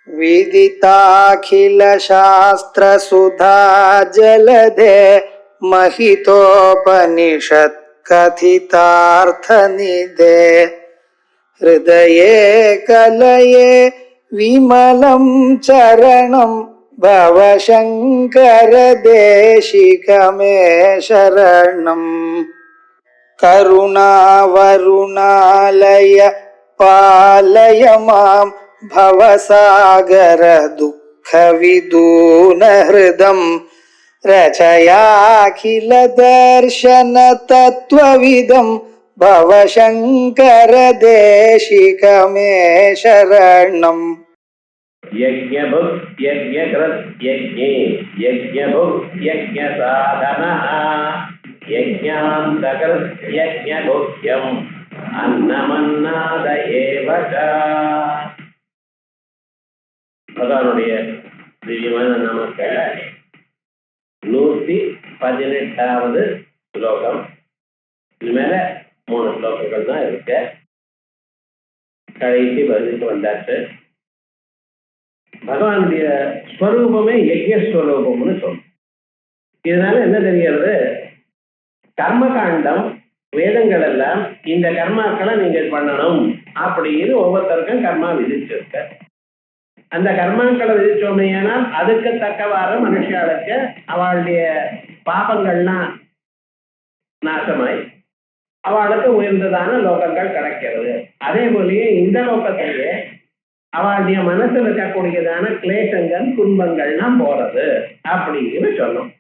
विदिताखिलशास्त्रसुधा जलधे महितोपनिषत् कथितार्थनिधे हृदये कलये विमलं चरणं भवशङ्कर देशिकमे शरणम् करुणावरुणालय पालय मां भवसागर दुःखविदून हृदं रचयाखिल दर्शन तत्त्वविदं भवशङ्कर देशिकमे शरणम् यज्ञभुक् यज्ञकृत् यज्ञे यज्ञभुक् यज्ञसाधनः यज्ञान्तकृत् यज्ञगुह्यम् अन्नमन्नाद एव च. பகவானுடைய திவ்யமான நாமக்கள் 118வது ஸ்லோகம். இது மேல 3 ஸ்லோகங்கள் தான் இருக்கு. கடைசி பதிலுக்கு வந்தாச்சு. பகவானுடைய ஸ்வரூபமே யஜ்ஞஸ்வரூபம்னு சொல்லும். இதனால என்ன தெரிகிறது? கர்மகாண்டம் வேதங்கள் எல்லாம் இந்த கர்மாக்களை நீங்கள் பண்ணணும் அப்படின்னு ஒவ்வொருத்தருக்கும் கர்மா விதிச்சிருக்க. அந்த கர்மாக்களை விதிச்சோமையானால் அதுக்கு தக்கவாறு மனுஷாளுக்கு அவளுடைய பாபங்கள்லாம் நாசமாய் அவளுக்கு உயர்ந்ததான லோகங்கள் கிடைக்கிறது. அதே போலயே இந்த லோகத்திலேயே அவளுடைய மனசுல இருக்கக்கூடியதான கிளேசங்கள் துன்பங்கள்லாம் போறது அப்படின்னு சொல்லும்.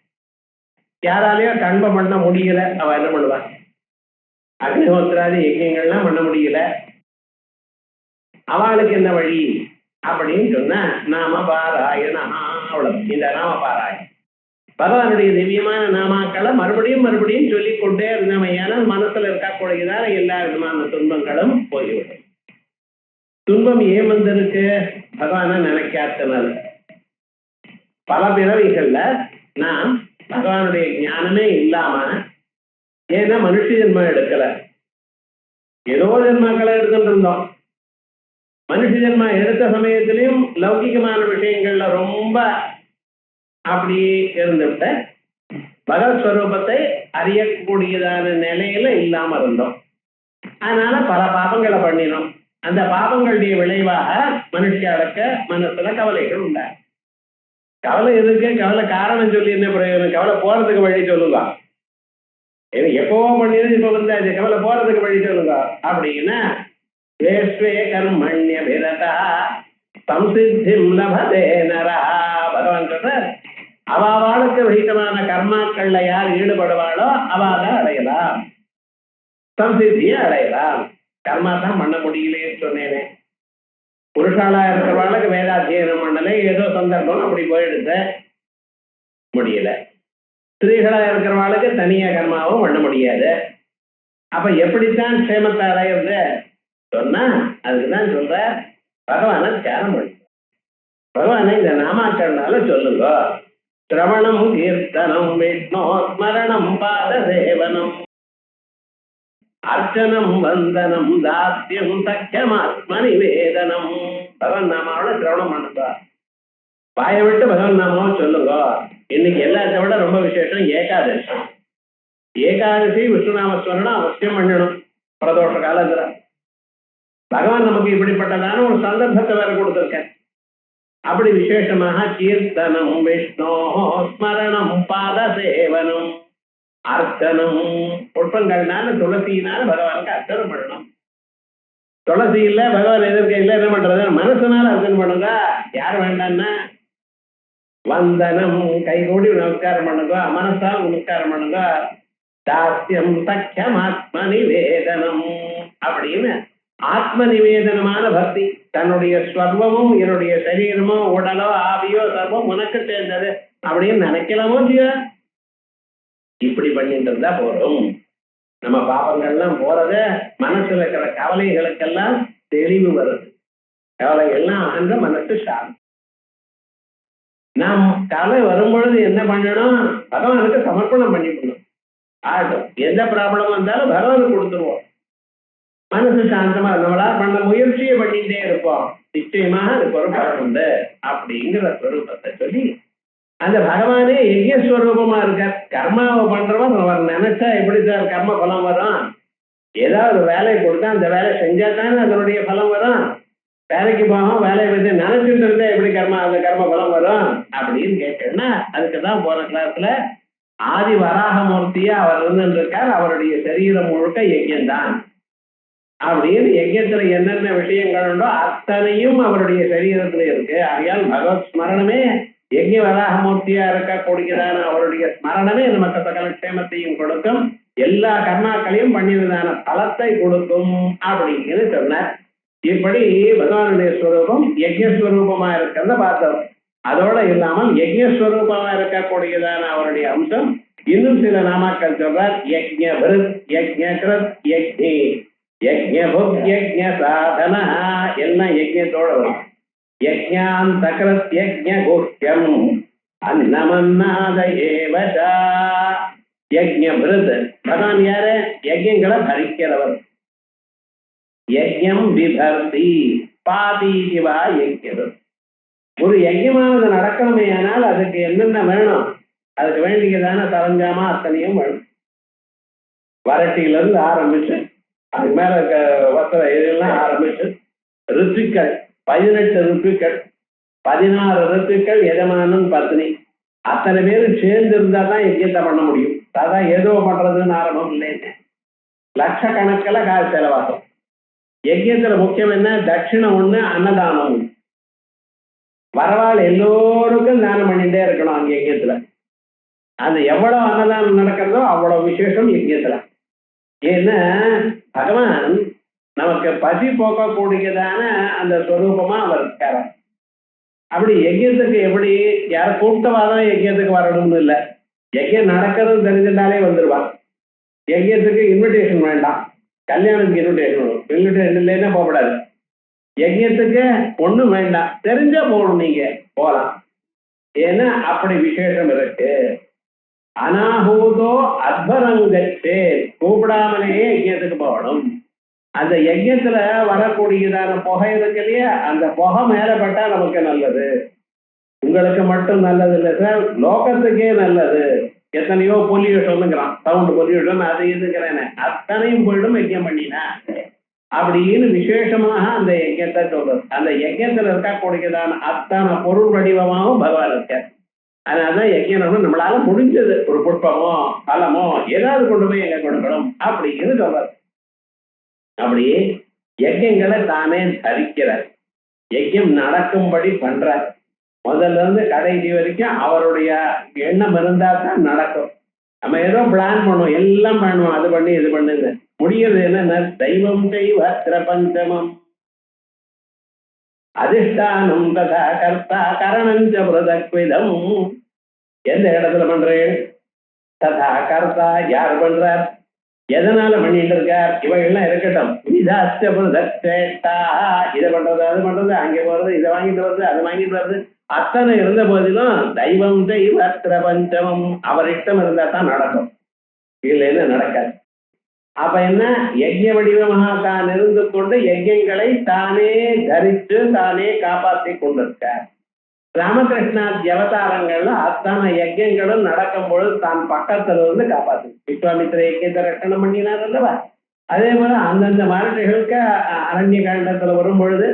யாராலையும் கர்மம் பண்ண முடியல, அவ என்ன பண்ணுவா? அக்னிஹோத்திராதி யஜ்யங்கள்லாம் பண்ண முடியல, அவளுக்கு என்ன வழி அப்படின்னு சொன்னா நாம பாராயணா. அவ்வளவு. இந்த நாம பாராயணம் பகவானுடைய திவ்யமான நாமாக்களை மறுபடியும் மறுபடியும் சொல்லிக்கொண்டே இருந்தமையான மனசுல இருக்கக்கூடியதான எல்லா விதமான துன்பங்களும் போய்விடும். துன்பம் ஏன் வந்திருக்கு? பகவான நினைக்காதனால. பல பிறவிகள்ல நாம் பகவானுடைய ஞானமே இல்லாம, ஏன்னா மனுஷ ஜென்மம் எடுக்கல, ஏதோ ஜென்மாக்களை எடுத்துட்டு இருந்தோம். மனுஷ ஜென்மா எடுத்த சமயத்திலையும் லௌகிகமான விஷயங்கள்ல ரொம்ப அப்படி இருந்துவிட்ட பகவத் ஸ்வரூபத்தை அறியக்கூடியதான நிலையில இல்லாம இருந்தோம். அதனால பல பாபங்களை பண்ணினோம். அந்த பாபங்களுடைய விளைவாக மனுஷியாளுக்கு மனசுல கவலைகள் உண்டா. கவலை இருக்கு, கவலை காரணம் சொல்லி என்ன பிரயோஜனம்? கவலை போறதுக்கு வழி சொல்லுங்க. எப்பவோ பண்ணிடு, இப்ப வந்தாச்சு, கவலை போறதுக்கு வழி சொல்லுங்க அப்படின்னா கர்மண்ய விரதா சம்சித்திம் லபதே நரா. பகவான் சொல்ற அவளுக்கு விகிதமான கர்மாக்கள்ல யார் ஈடுபடுவாளோ அவள அடையலாம், சம்சித்தியை அடையலாம். கர்மா தான் பண்ண முடியலைன்னு சொன்னேனே. புருஷாலா இருக்கிறவாளுக்கு வேதாத்தியனம் பண்ணல, ஏதோ சந்தர்ப்பம் அப்படி போயிடுது, முடியல. ஸ்திரீகளா இருக்கிறவாளுக்கு தனியா கர்மாவும் பண்ண முடியாது. அப்ப எப்படித்தான் க்ஷேமத்தை அடையிறது சொன்னா அதுக்குதான் சொல்ற பகவான தியானம் பண்ணு. பகவானை இந்த நாமாக்கள்னால சொல்லுங்க. சிரவணம் கீர்த்தனம் விஷ்ணோ ஸ்மரணம் பாத சேவனம் அர்ச்சனம் வந்தனம் தாஸ்யம் சக்கியமாத்ம நிவேதனம். பகவான் நாமாவோட சிரவணம் பண்ணுங்க. வாயை விட்டு பகவான் நாமாவும் சொல்லுங்க. இன்னைக்கு எல்லாத்த விட ரொம்ப விசேஷம் ஏகாதசி. ஏகாதசி விஷ்ணுநாமஸ்மரணம் அவசியம் பண்ணணும் பிரதோஷ காலத்துல. பகவான் நமக்கு இப்படிப்பட்டதான ஒரு சந்தர்ப்பத்தை வேற கொடுத்திருக்கேன். அப்படி விசேஷமாக கீர்த்தனம் விஷ்ணோ ஸ்மரணம் பாத சேவனம் அர்ச்சனம். புஷ்பங்கள்னால துளசியினால பகவானுக்கு அர்ச்சனம் பண்ணணும். துளசி இல்ல பகவான் எதிர்க்க இல்ல, என்ன பண்றது? மனசுனால அர்ச்சனை பண்ணுங்க. யார் வேண்டான்னா வந்தனம் கைகூடி நமஸ்காரம் பண்ணுங்க, மனசால் நமஸ்காரம் பண்ணுங்க. தாஸ்யம் சக்கியம் ஆத்ம நிவேதனம் அப்படின்னு ஆத்ம நிவேதனமான பக்தி. தன்னுடைய ஸ்வர்வமும் என்னுடைய சரீரமோ உடலோ ஆவியோ சர்வம் உனக்கு சேர்ந்தது அப்படின்னு நினைக்கலாமோ இல்லையா? இப்படி பண்ணிட்டு இருந்தா போறோம். நம்ம பாபங்கள்லாம் போறத, மனசுல இருக்கிற கவலைகளுக்கெல்லாம் தெளிவு வருது. கவலைகள்லாம் அந்த மனசு சாந்தி. நாம் கவலை வரும்பொழுது என்ன பண்ணணும்? பகவானுக்கு சமர்ப்பணம் பண்ணிக்கணும். ஆகட்டும், எந்த ப்ராப்ளம் வந்தாலும் பகவானுக்கு கொடுத்துருவோம். மனசு சாந்தமா நம்மளா பண்ண முயற்சியை பண்ணிட்டே இருப்போம், நிச்சயமாக அதுக்கு ஒரு பலம் உண்டு அப்படிங்கிற ஸ்வரூபத்தை சொல்லி அந்த பகவானே யஜ்யஸ்வரூபமா இருக்கார். கர்மாவை பண்றவன் அவர் நினைச்சா எப்படி சார் கர்ம பலம் வரும்? ஏதாவது ஒரு வேலையை கொடுத்தா அந்த வேலை செஞ்சா தானே அதனுடைய பலம் வரும். வேலைக்கு போகும் வேலையை பற்றி நினைச்சிட்டு இருந்தா எப்படி அந்த கர்ம பலம் வரும் அப்படின்னு கேட்டேன்னா, அதுக்குதான் போன கிளாஸ்ல ஆதி வராகமூர்த்தியா அவர் இருந்திருக்கார். அவருடைய சரீரம் முழுக்க யஜ்யம் தான் அப்படின்னு யஜ்யத்துல என்னென்ன விஷயங்கள் உண்டோ அத்தனையும் அவருடைய சரீரத்துல இருக்கு. ஆகையால் பகவத் ஸ்மரணமே யஜ்ய வராகமூர்த்தியா இருக்கக்கூடியதான அவருடைய ஸ்மரணமே நமக்கு சகல க்ஷேமத்தையும் கொடுக்கும், எல்லா கர்மாக்களையும் பண்ணியதான பலத்தை கொடுக்கும் அப்படின்னு சொன்னார். இப்படி பகவானுடைய ஸ்வரூபம் யஜ்யஸ்வரூபமா இருக்கிறத பார்த்தோம். அதோட இல்லாமல் யஜ்யஸ்வரூபமா இருக்கக்கூடியதான அவருடைய அம்சம் இன்னும் சில நாமாக்கள் சொல்றார். யஜ்ஞபிருத், யஜ்ஞகிருத், யஜ்ஞி, யஜ்ஞபுக், யஜ்ஞ சாதன எல்லாம் யஜ்ஞத்தோட வரும். யஜ்ஞாந்தகிருத் யஜ்ஞகுஹ்யம் அன்னமன்னாத ஏவசா. யஜ்ஞபிருத் பகவான் யாரு? யஜ்ஞங்களை பரிக்கிறவர். யஜ்ஞம் விபர்த்தி பாதீதிவா யஜ்ஞது. ஒரு யஜ்யமானது நடக்கணுமே ஆனால் அதுக்கு என்னென்ன வேணும்? அதுக்கு வேண்டியதான சரஞ்சாமா அத்தனையும் வேணும். வரட்டியிலிருந்து ஆரம்பிச்சு அதுக்கு மேல வஸ்திர இதெல்லாம் ஆரம்பிச்சு ரித்துக்கள் 18 ரித்துக்கள், 16 ரித்துக்கள், எஜமானன் பத்னி அத்தனை பேரும் சேர்ந்து இருந்தா தான் யஜ்யத்தை பண்ண முடியும். அதான் ஏதோ பண்றதுன்னு ஆரம்பம் இல்லைன்னு லட்சக்கணக்கில் காசு செலவாகும். யஜ்யத்துல முக்கியம் என்ன? தட்சிணம் ஒண்ணு, அன்னதானம் ஒண்ணு. வரவாள் எல்லோருக்கும் தானம் பண்ணிட்டே இருக்கணும் அங்க யஜ்யத்துல. அது எவ்வளவு அன்னதானம் நடக்கிறதோ அவ்வளவு விசேஷம் யஜ்யத்துல. ஏன்னா பகவான் நமக்கு பசி போக்கக்கூடியதான அந்த ஸ்வரூபமா அவர் இருக்கார். அப்படி யஜ்யத்துக்கு எப்படி யார கூப்பிட்டவாதான் யஜ்யத்துக்கு வரணும்னு இல்லை. யஜ்யம் நடக்கிறது தெரிஞ்சிட்டாலே வந்துருவான். யஜ்யத்துக்கு இன்விடேஷன் வேண்டாம், கல்யாணத்துக்கு இன்விடேஷன் வரும். இன்விடேஷன் இல்லைன்னா போகக்கூடாது. யஜ்யத்துக்கு ஒண்ணும் வேண்டாம், தெரிஞ்சா போகணும், நீங்க போகலாம். ஏன்னா அப்படி விசேஷம் இருக்கு. அனாஹூதோ அத்பரங்கச்சே, கூப்பிடாமலேயே யஜ்யத்துக்கு போகணும். அந்த யஜ்யத்துல வரக்கூடியதான புகை இருக்கு இல்லையா, அந்த புகை மேலப்பட்டா நமக்கு நல்லது. உங்களுக்கு மட்டும் நல்லது இல்லை சார், லோகத்துக்கே நல்லது. எத்தனையோ பொல்யூஷனுங்கிறான், சவுண்ட் பொல்யூஷன், அது இதுங்கிறேன்னு அத்தனையும் போயிடும் யஜ்யம் பண்ணினா அப்படின்னு விசேஷமாக அந்த யஜ்யத்தை சொல்றது. அந்த யஜ்யத்துல இருக்கக்கூடியதான அத்தனை பொருள் வடிவமாகவும் பகவான் இருக்கார். அதனாலதான் யஜ்யம் நம்மளால முடிஞ்சது ஒரு புஷ்பமோ பலமோ ஏதாவது கொண்டு போய் எங்க கொடுக்கணும் அப்படிங்கிறது சொல்றது. அப்படியே யஜ்யங்களை தானே தரிக்கிறார், யஜ்யம் நடக்கும்படி பண்றார். முதல்ல இருந்து கடைசி வரைக்கும் அவருடைய எண்ணம் இருந்தா தான் நடக்கும். நம்ம ஏதோ பிளான் பண்ணுவோம், எல்லாம் பண்ணுவோம், அது பண்ணி இது பண்ணுது, முடியறது என்ன? தெய்வம் செய்வ பஞ்சமம் அதிஷ்டானம் ததா கர்த்தா கரணஞ்ச பிரதக்விதம். எந்த இடத்துல பண்றேன்? ததா கர்த்தா, யார் பண்றார், எதனால பண்ணிட்டு இருக்கார், இவைகள்லாம் இருக்கட்டும். விதாச்ச பிரதக்ஷேஷ்டா, இதை பண்றது அது பண்றது, அங்கே போறது, இதை வாங்கிட்டு வருது, அதை வாங்கிட்டு வருது, அத்தனை இருந்த போதிலும் தெய்வம் தெய்வ பஞ்சமம் அவர் இஷ்டம் இருந்தா தான் நடக்கும், இல்லைன்னு நடக்காது. அப்ப என்ன? யஜ்ய வடிவமாக தான் இருந்து கொண்டு யஜ்யங்களை தானே தரித்து தானே காப்பாற்றி கொண்டிருக்கார். ராமகிருஷ்ணாதி அவதாரங்கள்ல அத்தனை யஜ்யங்களும் நடக்கும் பொழுது தான் பக்கத்துல இருந்து காப்பாத்து. விஸ்வாமித்திர யஜ்யத்தை ரட்சணம் பண்ணினார் அல்லவா? அதே போல அந்தந்த மரட்டுகளுக்கு அரண்ய காண்டத்துல வரும் பொழுது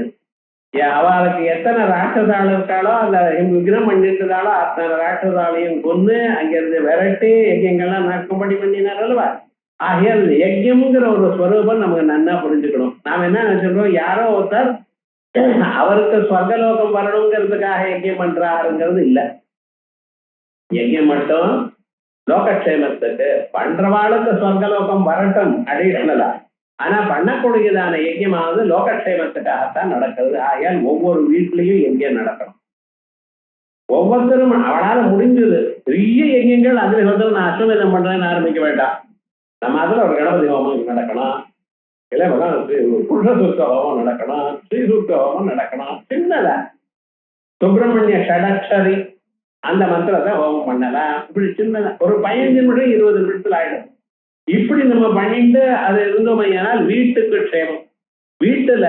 அவளுக்கு எத்தனை ராட்சதாள் இருக்காளோ அந்த விக்ரம் பண்ணிருந்தாலோ அத்தனை ராட்சதாளையும் கொண்டு அங்கிருந்து விரட்டி யஜ்யங்கள்லாம் நடக்கும்படி பண்ணினார் அல்லவா? ஆகையால் யஜ்யம்ங்கிற ஒரு ஸ்வரூபம் நமக்கு நன்னா புரிஞ்சுக்கணும். நாம என்ன நினைச்சிருக்கோம், யாரோ ஒருத்தர் அவருக்கு சொர்க்கலோகம் வரணுங்கிறதுக்காக யஜ்யம் பண்றாருங்கிறது இல்லை. யஜ்யம் மட்டும் லோகக்ஷேமத்துக்கு பண்றவாளுக்கு சொர்க்கலோகம் வரட்டும் அடிஷனலா, ஆனா பண்ணக்கூடியதான யஜ்யமானது லோகக்ஷேமத்துக்காகத்தான் நடக்கிறது. ஆகையால் ஒவ்வொரு வீட்லயும் யஜ்யம் நடக்கணும். ஒவ்வொருத்தரும் அவளால முடிஞ்சது பெரிய யஜ்யங்கள் அதுல வந்து நான் அஸ்வமேதம் பண்றேன்னு ஆரம்பிக்க வேண்டாம். நம்ம அதுல ஒரு கணபதி ஹோமம் நடக்கணும், இல்லை புருஷ சூக்த ஹோமம் நடக்கணும், ஸ்ரீ சூக்த ஹோமம் நடக்கணும். சின்னதா சுப்பிரமணிய ஷடக்ஷரி அந்த மந்திரத்தை ஹோமம் பண்ணலாம். இப்படி சின்னதா ஒரு 15 நிமிடம் 20 நிமிஷத்துல ஆயிடும். இப்படி நம்ம பண்ணிட்டு அது இருந்தோம் ஏனால் வீட்டுக்கு க்ஷேமம். வீட்டுல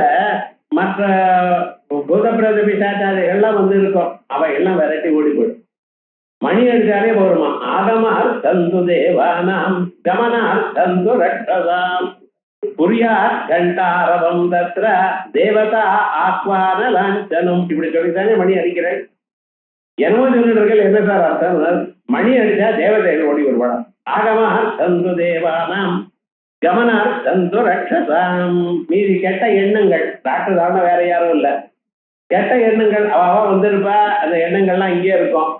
மற்ற பூதப்பிரத பிசாச்சாரிகள்லாம் வந்து இருக்கும், அவை எல்லாம் விரட்டி ஓடி போயிடும். மணி அடிச்சாலே போருமா. ஆகமார்த்தந்து தேவானாம் கமனார்த்தந்து ரட்சதாம் புரியார் கண்டாரவம் தத்ர தேவதா ஆக்வான லாஞ்சனம். இப்படி சொல்லித்தானே மணி அடிக்கிறேன். என்னவோ சொல்லிட்டு என்ன சார் அர்த்தம்? மணி அடிச்சா தேவதைகள் ஓடி வருவாடா. ஆகமார்த்தந்து தேவானாம் கமனார்த்தந்து ரட்சதாம். மீதி கெட்ட எண்ணங்கள், டாக்டர் தானே வேற யாரும் இல்லை, கெட்ட எண்ணங்கள் அவ வந்திருப்பா, அந்த எண்ணங்கள்லாம் இங்கே இருக்கும்,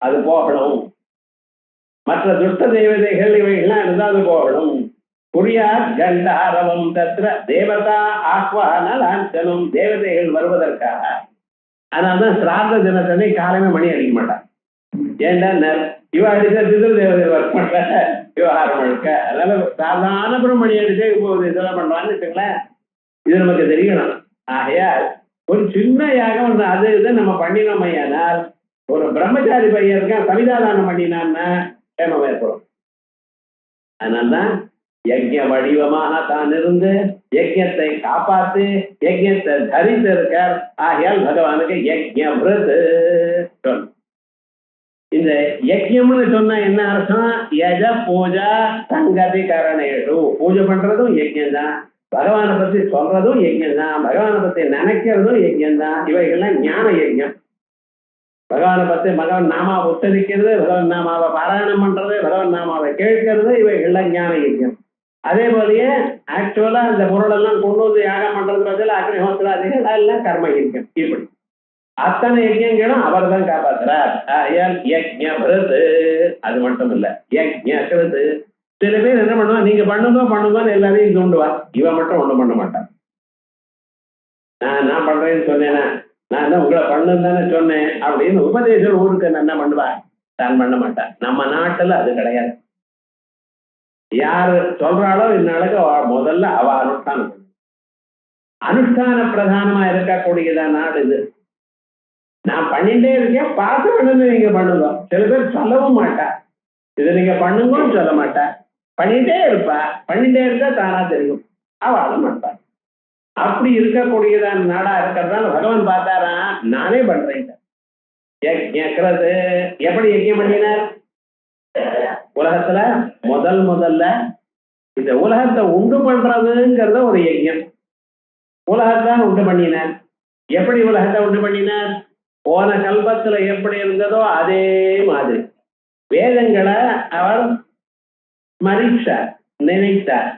அது போகணும். மற்ற துஷ்ட தேவதைகள் இவைகள்லாம் இருந்தா அது போகணும். புரியார் கண்டாரவம் தத்ர தேவதா ஆக்வான லாஞ்சனம். தேவதைகள் வருவதற்காக. அதனால்தான் சிரார்த்த தினத்தனை காலமே மணி அடிக்க மாட்டான். ஏன்டா இவ அடிச்சா பிதிரு தேவதை வர மாட்டாங்க, விவகாரம் முழுக்க. அதனால சாதாரண மணி அடிச்சே இப்போ இதெல்லாம் பண்ணுவான்னு வச்சுங்களேன். இது நமக்கு தெரியணும். ஆகையால் ஒரு சின்ன யாகம் அது இதை நம்ம பண்ணினோம் ஐயானால், ஒரு பிரம்மச்சாரி பையன் இருக்கான் சவிதாதானம் பண்ணினான்னா கேமம் ஏற்படும். அதனால்தான் யஜ்ய வடிவமாக தான் இருந்து யஜ்யத்தை காப்பாத்து யஜ்யத்தை தரித்திருக்கார். ஆகையால் பகவானுக்கு யஜ்ய விரத் சொல். இந்த யஜ்யம்னு சொன்னா என்ன அர்த்தம்? யஜ பூஜா சங்கதி கரணேஷு. பூஜை பண்றதும் யஜ்யம் தான், பகவானை பத்தி சொல்றதும் யஜ்யம் தான், பகவானை பத்தி நினைக்கிறதும் யஜ்யம் தான். இவைகள்லாம் ஞான யஜ்யம். பகவானை பத்தி பகவான் நாமாவை உச்சரிக்கிறது, பகவான் நாமாவை பாராயணம் பண்றது, பகவான் நாமாவை கேட்கறது, இவைகள்லாம் ஞான யஜ்யம். அதே போலயே ஆக்சுவலா அந்த பொருள் எல்லாம் கொண்டு வந்து யாகம் பண்றது பதில் அக்னிஹோத்திராதிகள் எல்லாம் கர்ம யஜ்யம். இப்படி அத்தனை யஜ்யங்களும் அவர் தான் காப்பாற்றுறார். அது மட்டும் இல்ல, யஜ்யது. சில பேர் என்ன பண்ணுவா, நீங்க பண்ணுங்கன்னு எல்லாரையும் தூண்டுவா, இவன் மட்டும் ஒண்ணும் பண்ண மாட்டான். நான் பண்றேன்னு சொன்னேன்னா, நான் தான் உங்களை பண்ணுன்னு தானே சொன்னேன் அப்படின்னு உபதேசம் ஊருக்கு என்ன பண்ணுவா, தான் பண்ண மாட்டான். நம்ம நாட்டுல அது கிடையாது. யாரு சொல்றாளோ இந்நாளுக்கு முதல்ல அவ அனுஷ்டானம், அனுஷ்டான பிரதானமா இருக்கக்கூடியதான் நாடு இது. நான் பண்ணிட்டே இருக்கேன், பார்த்து பண்ணுன்னு நீங்க பண்ணுங்க. சில பேர் சொல்லவும் மாட்டா, இதை நீங்க பண்ணுங்கன்னு சொல்ல மாட்டா, பண்ணிட்டே இருப்பா. பண்ணிட்டே இருந்தா தானா தெரியும், அவளும் மாட்டா. அப்படி இருக்கக்கூடியதான் நாடா இருக்கிறதால பகவான் பார்த்தாரா, நானே பண்றேன். யஜ்யக்கிறது. எப்படி யஜ்யம் பண்ணினார்? உலகத்துல முதல்ல இந்த உலகத்தை உண்டு பண்றதுங்கிறத ஒரு யஜ்யம். உலகத்தான் உண்டு பண்ணினார். எப்படி உலகத்தை உண்டு பண்ணினார்? போன கல்பத்துல எப்படி இருந்ததோ அதே மாதிரி வேதங்களை அவர் ஸ்மரிச்சார், நினைத்தார்.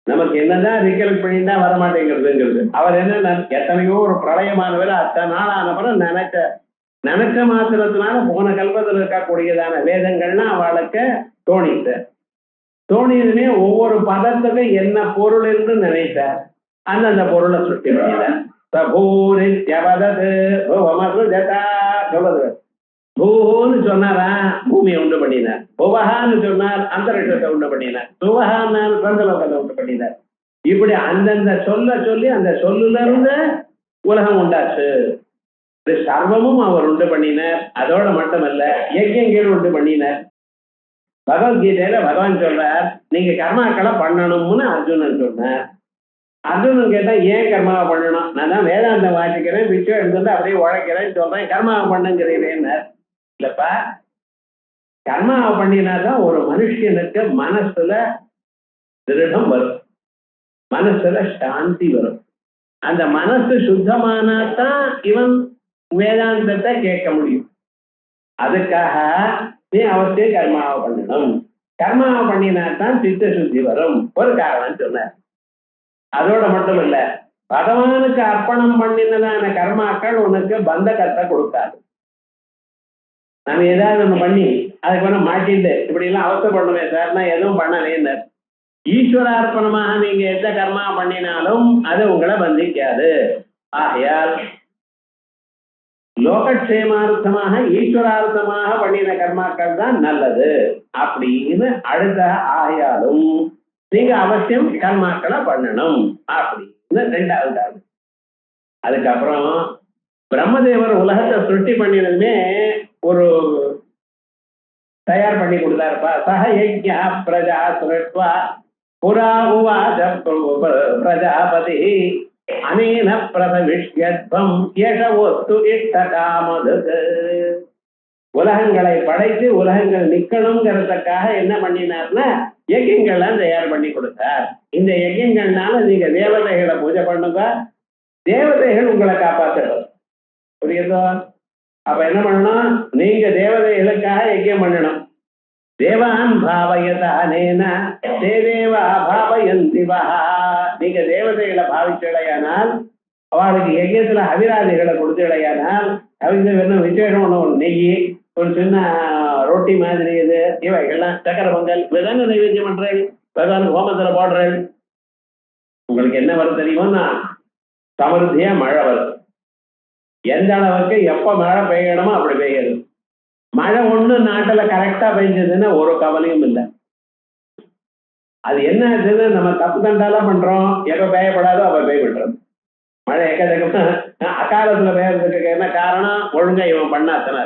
நமக்கு என்னதான் ரிகலெக்ட் பண்ணிட்டா வரமாட்டேங்கிறதுங்கிறது. அவர் என்ன, எத்தனையோ ஒரு பிரளயமானவர் அத்தனை நாளான பிறகு நினைச்ச மாத்திரத்தினால போன கல்பத்தில் இருக்கக்கூடியதான வேதங்கள்னா அவளுக்கு தோணியதுமே ஒவ்வொரு பதத்துக்கும் என்ன பொருள் என்று நினைத்தார். அந்தந்த பொருளை சுட்டி பண்ணினார். சொல்றது பூன்னு சொன்னாரா, பூமியை உண்டு பண்ணினார். புவகான்னு சொன்னார், அந்தரிஷத்தை உண்டு பண்ணினார். சுவகான்னு சந்திரலோகத்தை உண்டு பண்ணினார். இப்படி அந்தந்த சொல்லி அந்த சொல்லுல இருந்து உலகம் உண்டாச்சு. சர்வமும் அவர் உண்டு பண்ணினார். அதோட மட்டுமல்ல, யஜ்யங்கள் உண்டு பண்ணினார். பகவத்கீதையில பகவான் சொல்றார், நீங்க கர்மாக்களை பண்ணணும்னு அர்ஜுனன் சொன்னார். அர்ஜுனன் கேட்டா, ஏன் கர்மாவை பண்ணணும்? நான் தான் வேதாந்தம் வாசிக்கிறேன், பிச்சை எடுத்துட்டு அப்படியே உழைக்கிறேன்னு சொல்றேன், கர்மாவை பண்ணுங்கிறேன்னு. இல்லப்பா, கர்மாவை பண்ணினாதான் ஒரு மனுஷனுக்கு மனசுல திருடம் வரும், மனசுல சாந்தி வரும். அந்த மனசு சுத்தமானாதான் இவன் வேதாந்தத்தை கேட்க முடியும். அதுக்காக நீ அவசியம் கர்மாவை பண்ணணும். கர்மாவை பண்ணினாத்தான் சித்த சுத்தி வரும். ஒரு காரணம் சொன்னார். அதோட மட்டும் இல்ல, பகவானுக்கு அர்ப்பணம் பண்ணினதான கர்மாக்கள் உனக்கு பந்தகத்தை கொடுக்காது. நம்ம ஏதாவது ஒண்ணு பண்ணி அதுக்கு வேணா மாட்டிட்டு இப்படி எல்லாம் அவசரப்படுமே சார், நான் எதுவும் பண்ணலேன்னு. ஈஸ்வரார்ப்பணமாக நீங்க எந்த கர்மா பண்ணினாலும் அது உங்களை பந்திக்காது. ஆகையால் லோகக்ஷேமார்த்தமாக ஈஸ்வரார்த்தமாக பண்ணின கர்மாக்கள் தான் நல்லது அப்படின்னு அடுத்த. ஆகையாலும் நீங்க அவசியம் கர்மாக்களை பண்ணணும் அப்படின்னு ரெண்டாவது. அதுக்கப்புறம் பிரம்மதேவர் உலகத்தை சுட்டி பண்ணினதுமே ஒரு தயார் பண்ணி கொடுத்தாருப்பா. சக யஜ்ஞா பிரஜா சுரட்வா புரா உவாச பிரஜாபதி அனேன பிரசவிஷ்யத்வம் யசவோஸ்து இஷ்ட காமதுக்கு. உலகங்களை படைத்து உலகங்கள் நிக்கணுங்கிறதுக்காக என்ன பண்ணினார்னா யஜ்யங்கள்லாம் தயார் பண்ணி கொடுத்தார். இந்த யஜ்யங்கள்னால நீங்க தேவதைகளை பூஜை பண்ணுங்க, தேவதைகள் உங்களை காப்பாற்றணும். புரியுதோ? அப்ப என்ன பண்ணணும்? நீங்க தேவதைகளுக்காக யஜ்யம் பண்ணணும். தேவான் பாவயதானேன தேவா பாவயந்திவா. நீங்க தேவதைகளை பாவிச்சடையானால், அவளுக்கு யஜ்யத்துல அவிராதிகளை கொடுத்தடையானால், அவங்க விசேஷம் ஒண்ணு, ஒரு நெய், ஒரு சின்ன ரொட்டி மாதிரி இது, இவைகள்லாம் சக்கர பொங்கல் விதங்க நைவேத்தியம் பண்றேன், பகவான் ஹோமத்துல போடுறேன். உங்களுக்கு என்ன வரும் தெரியுமோன்னா, சமருத்தியா மழை வரும். எந்த அளவுக்கு எப்ப மழை பெய்யணுமோ அப்படி பெய்யுது. மழை ஒண்ணு நாட்டுல கரெக்டா பெஞ்சதுன்னா ஒரு கவலையும் இல்லை. அது என்ன ஆச்சுன்னு நம்ம தப்பு தண்டாலாம் பண்றோம். எப்ப பெய்யப்படாதோ அப்ப பெய்யப்படுறோம். மழை எக்கச்சக்கமா அகாலத்துல பெய்யறதுக்கு என்ன காரணம்? ஒழுங்கா இவன் பண்ணாத்தன.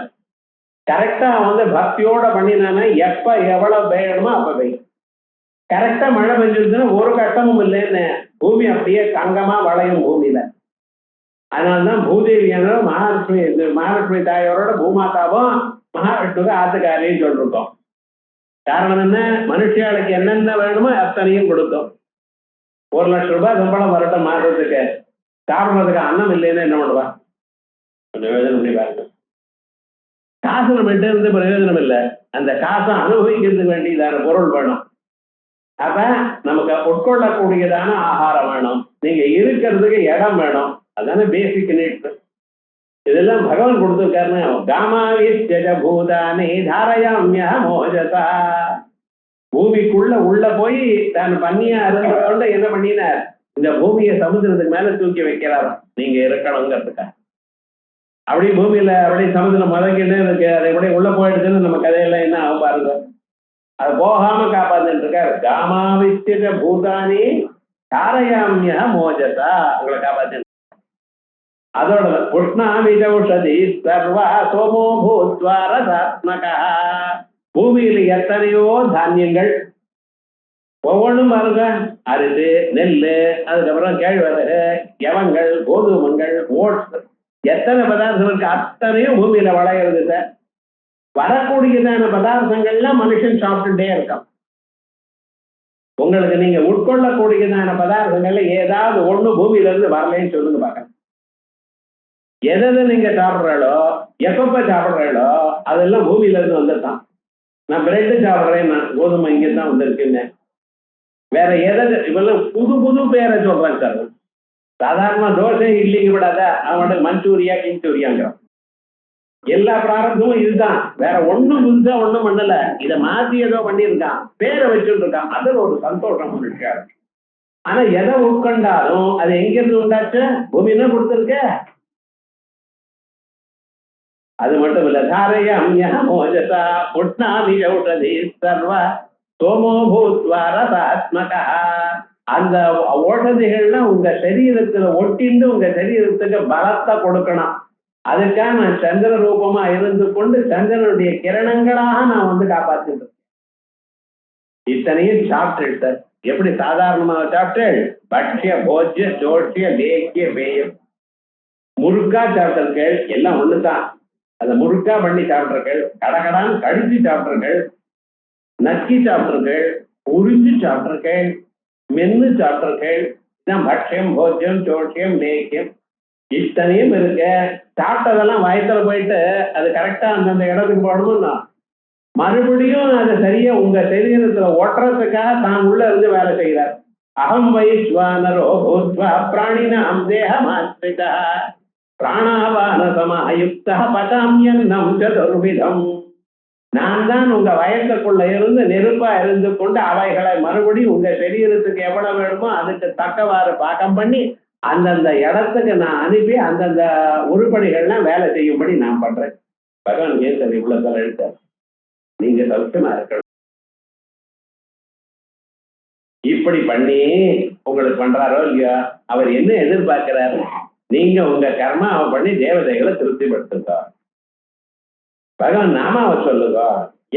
கரெக்டா பக்தியோட பண்ணினானா எப்ப எவ்வளவு பெய்யணுமோ அப்ப பெய்யும். கரெக்டா மழை பெஞ்சிருச்சுன்னா ஒரு கஷ்டமும் இல்லைன்னு பூமி அப்படியே தங்கமா வளையும் பூமியில. அதனால்தான் பூதேவியான மகாலட்சுமி தாயோரோட பூமாதாவும் மகாவிஷ்ணுக்கு ஆத்துக்காரின்னு சொல்லிருக்கோம். காரணம் என்ன? மனுஷியாளுக்கு என்னென்ன வேணுமோ அத்தனையும் கொடுக்கும். 1 லட்சம் ரூபாய் சம்பளம் வரட்டும் மாதத்துக்கு, சாப்பிடுறதுக்கு அன்னம் இல்லைன்னு என்ன பண்ணுவா? யோஜனை பண்ணி பாருங்க. காசு நம்ம இருந்து பிரயோஜனம் இல்லை, அந்த காசை அனுபவிக்கிறதுக்கு வேண்டியதான பொருள் வேணும். அப்ப நமக்கு உட்கொள்ளக்கூடியதான ஆகாரம் வேணும், நீங்க இருக்கிறதுக்கு இடம் வேணும். அதான பேசிக் நீட்ஸ். இதெல்லாம் பகவான் கொடுத்துருக்காருன்னு. காமாவித்யஜ பூதானி தாரயாம்ய மோஜசா. பூமிக்குள்ள உள்ள போய் தான் பண்ணியா இருந்தோட என்ன பண்ணினார்? இந்த பூமியை சமுத்திரத்துக்கு மேல தூக்கி வைக்கிறாராம், நீங்க இருக்கணுங்கிறதுக்கா. அப்படி பூமியில அப்படி சமுத்திரம் மதங்கின்னு இருக்கு, அதை எப்படி உள்ள போயிடுச்சுன்னு நம்ம கதையெல்லாம் என்ன ஆகும் பாருங்க. அது போகாம காப்பாத்துட்டு இருக்காரு. காமாவித்யஜ பூதானி தாரயாம்ய மோஜசா, உங்களை காப்பாத்து. அதோட உஷ்ணாமிஷதி சர்வா சோமோ பூத்வாரதாத்மகா. பூமியில எத்தனையோ தானியங்கள் ஒவ்வொன்றும் பாருங்க. அரிசி, நெல்லு, அதுக்கப்புறம் கேழ்வரகு, யவங்கள், கோதுமங்கள், ஓட்ஸ், எத்தனை பதார்த்தம் இருக்கு, அத்தனையும் பூமியில வளையிறது சார். வரக்கூடியதான பதார்த்தங்கள்லாம் மனுஷன் சாப்பிட்டுட்டே இருக்கான். உங்களுக்கு நீங்க உட்கொள்ளக்கூடியதான பதார்த்தங்கள்ல ஏதாவது ஒண்ணு பூமியில இருந்து வரலன்னு சொல்லுங்க பாக்க. எதை நீங்க சாப்பிட்றாளோ, எப்பப்ப சாப்பிட்றாளோ அதெல்லாம் பூமியில இருந்து வந்துட்டான். நான் பிரெட்டு சாப்பிட்றேன், நான் கோதுமை இங்கதான் வந்திருக்குன்னு. வேற எதை இவெல்லாம் புது புது பேரை சொல்றாங்க சார். சாதாரண தோசை இட்லிக்கு விடாத அவனோட மஞ்சூரியா கிஞ்சூரியாங்கிறான். எல்லா பிராரத்தமும் இதுதான், வேற ஒண்ணும் புதுசா ஒண்ணும் பண்ணல. இதை மாத்தி ஏதோ பண்ணியிருக்கான், பேரை வச்சுட்டு இருக்கான். அதுல ஒரு சந்தோஷம் இருக்காரு. ஆனா எதை உட்கொண்டாலும் அது எங்கிருந்து உண்டாச்சு? பூமி என்ன கொடுத்துருக்க. அது மட்டும் இல்ல, தாரயாம்ய மோஜசா உஷ்ணாமி ஔஷதி சர்வ சோமோ பூத்வாரதாத்மகா. அந்த ஓஷதிகள்லாம் உங்க சரீரத்துல ஒட்டிண்டு உங்க சரீரத்துக்கு பலத்தை கொடுக்கணும். அதுக்காக நான் சந்திர ரூபமா இருந்து கொண்டு சந்திரனுடைய கிரணங்களாக நான் காப்பாத்திட்டு. இத்தனையும் சாப்பிட்டு சார். எப்படி சாதாரணமாக சாப்பிட்டு? பட்சிய போஜ்ய ஜோட்சிய லேக்கிய பேயம். முறுக்கா சாப்பிட்டர்கள் எல்லாம் ஒண்ணுதான். அதை முறுக்கா பண்ணி சாப்பிட்றர்கள், கடகடான்னு கடிச்சு சாப்பிட்றர்கள், நக்கி சாப்பிட்றர்கள், உறிஞ்சு சாப்பிட்றர்கள், மென்னு சாப்பிட்றர்கள். இதான் பட்சியம் போஜ்யம் ஜோட்சியம் லேக்கியம். இத்தனையும் இருக்க. சாப்பிட்டதெல்லாம் வயத்துல போயிட்டு அது கரெக்டா அந்தந்த இடத்துக்கு போடணும்னா மறுபடியும் அதை சரியா உங்க சரீரத்துல ஒட்டுறதுக்காக தான் உள்ள இருந்து வேலை செய்கிறார். அகம் வைஸ்வானரோ பூத்வா பிராணினாம் தேகமாஸ்ரிதா பிராணாவான சமாயுக்தா பதாம்யன்னம் சதுர்விதம். நான் தான் உங்க வயசுக்குள்ள இருந்து நெருப்பா இருந்து கொண்டு அவைகளை மறுபடியும் உங்க சரீரத்துக்கு எவ்வளவு வேணுமோ அதுக்கு தக்கவாறு பாக்கம் பண்ணி அந்தந்த இடத்துக்கு நான் அனுப்பி அந்தந்த உருப்படிகள்லாம் வேலை செய்யும்படி நான் பண்றேன். பகவான் ஏன் இவ்வளவு தலை எழுத்தார். நீங்க சௌக்கியமா இருக்கணும். இப்படி பண்ணி உங்களுக்கு பண்றாரோ இல்லையா, அவர் என்ன எதிர்பார்க்கிறாரு? நீங்க உங்க கர்மாவை பண்ணி தேவதைகளை திருப்திப்படுத்துங்க. பகவான் நாமாவை சொல்லுங்க.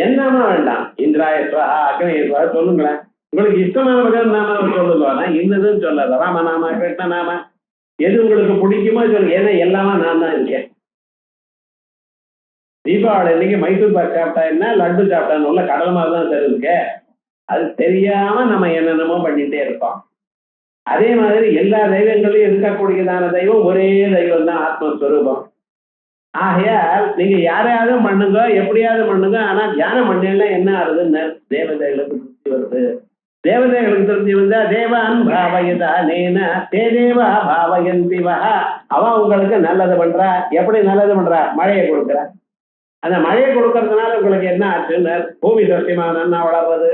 என் நாமா வேண்டாம், இந்திராய ஸ்வஹா அக்னேய ஸ்வஹா சொல்லுங்களேன். உங்களுக்கு இஷ்டமான பகவான் நாம சொல்லுங்க, இன்னதுன்னு சொல்லாத. ராமநாமா கிருஷ்ணநாமா எது உங்களுக்கு பிடிக்குமோ சொல்லுங்க. ஏன்னா எல்லாமே நான் தான் இருக்கேன். தீபாவளி அன்னைக்கு மைசூர் பாக் சாப்பிட்டா என்ன, லட்டு சாப்பிட்டான்னு உள்ள கடல் மாதிரி தான் தெரிஞ்சுக்க. அது தெரியாம நம்ம என்னென்னமோ பண்ணிட்டே இருப்போம். அதே மாதிரி எல்லா தெய்வங்களையும் இருக்கக்கூடியதான தெய்வம் ஒரே தெய்வம் தான், ஆத்மஸ்வரூபம். ஆகையால் நீங்க யாரையாவது பண்ணுங்க, எப்படியாவது பண்ணுங்க, ஆனா தியானம் பண்ணல என்ன ஆகுதுன்னு தேவதைகளுக்கு திருப்தி வருது. தேவதைகளுக்கு திருப்தி வந்தா தேவான் பாவயதா நேன தே தேவா பாவயந்தி வஹா. அவன் உங்களுக்கு நல்லது பண்றா. எப்படி நல்லது பண்றா? மழையை கொடுக்குற. அந்த மழையை கொடுக்கறதுனால உங்களுக்கு என்ன ஆச்சுன்னு பூமி சத்தியமான வளர்றது.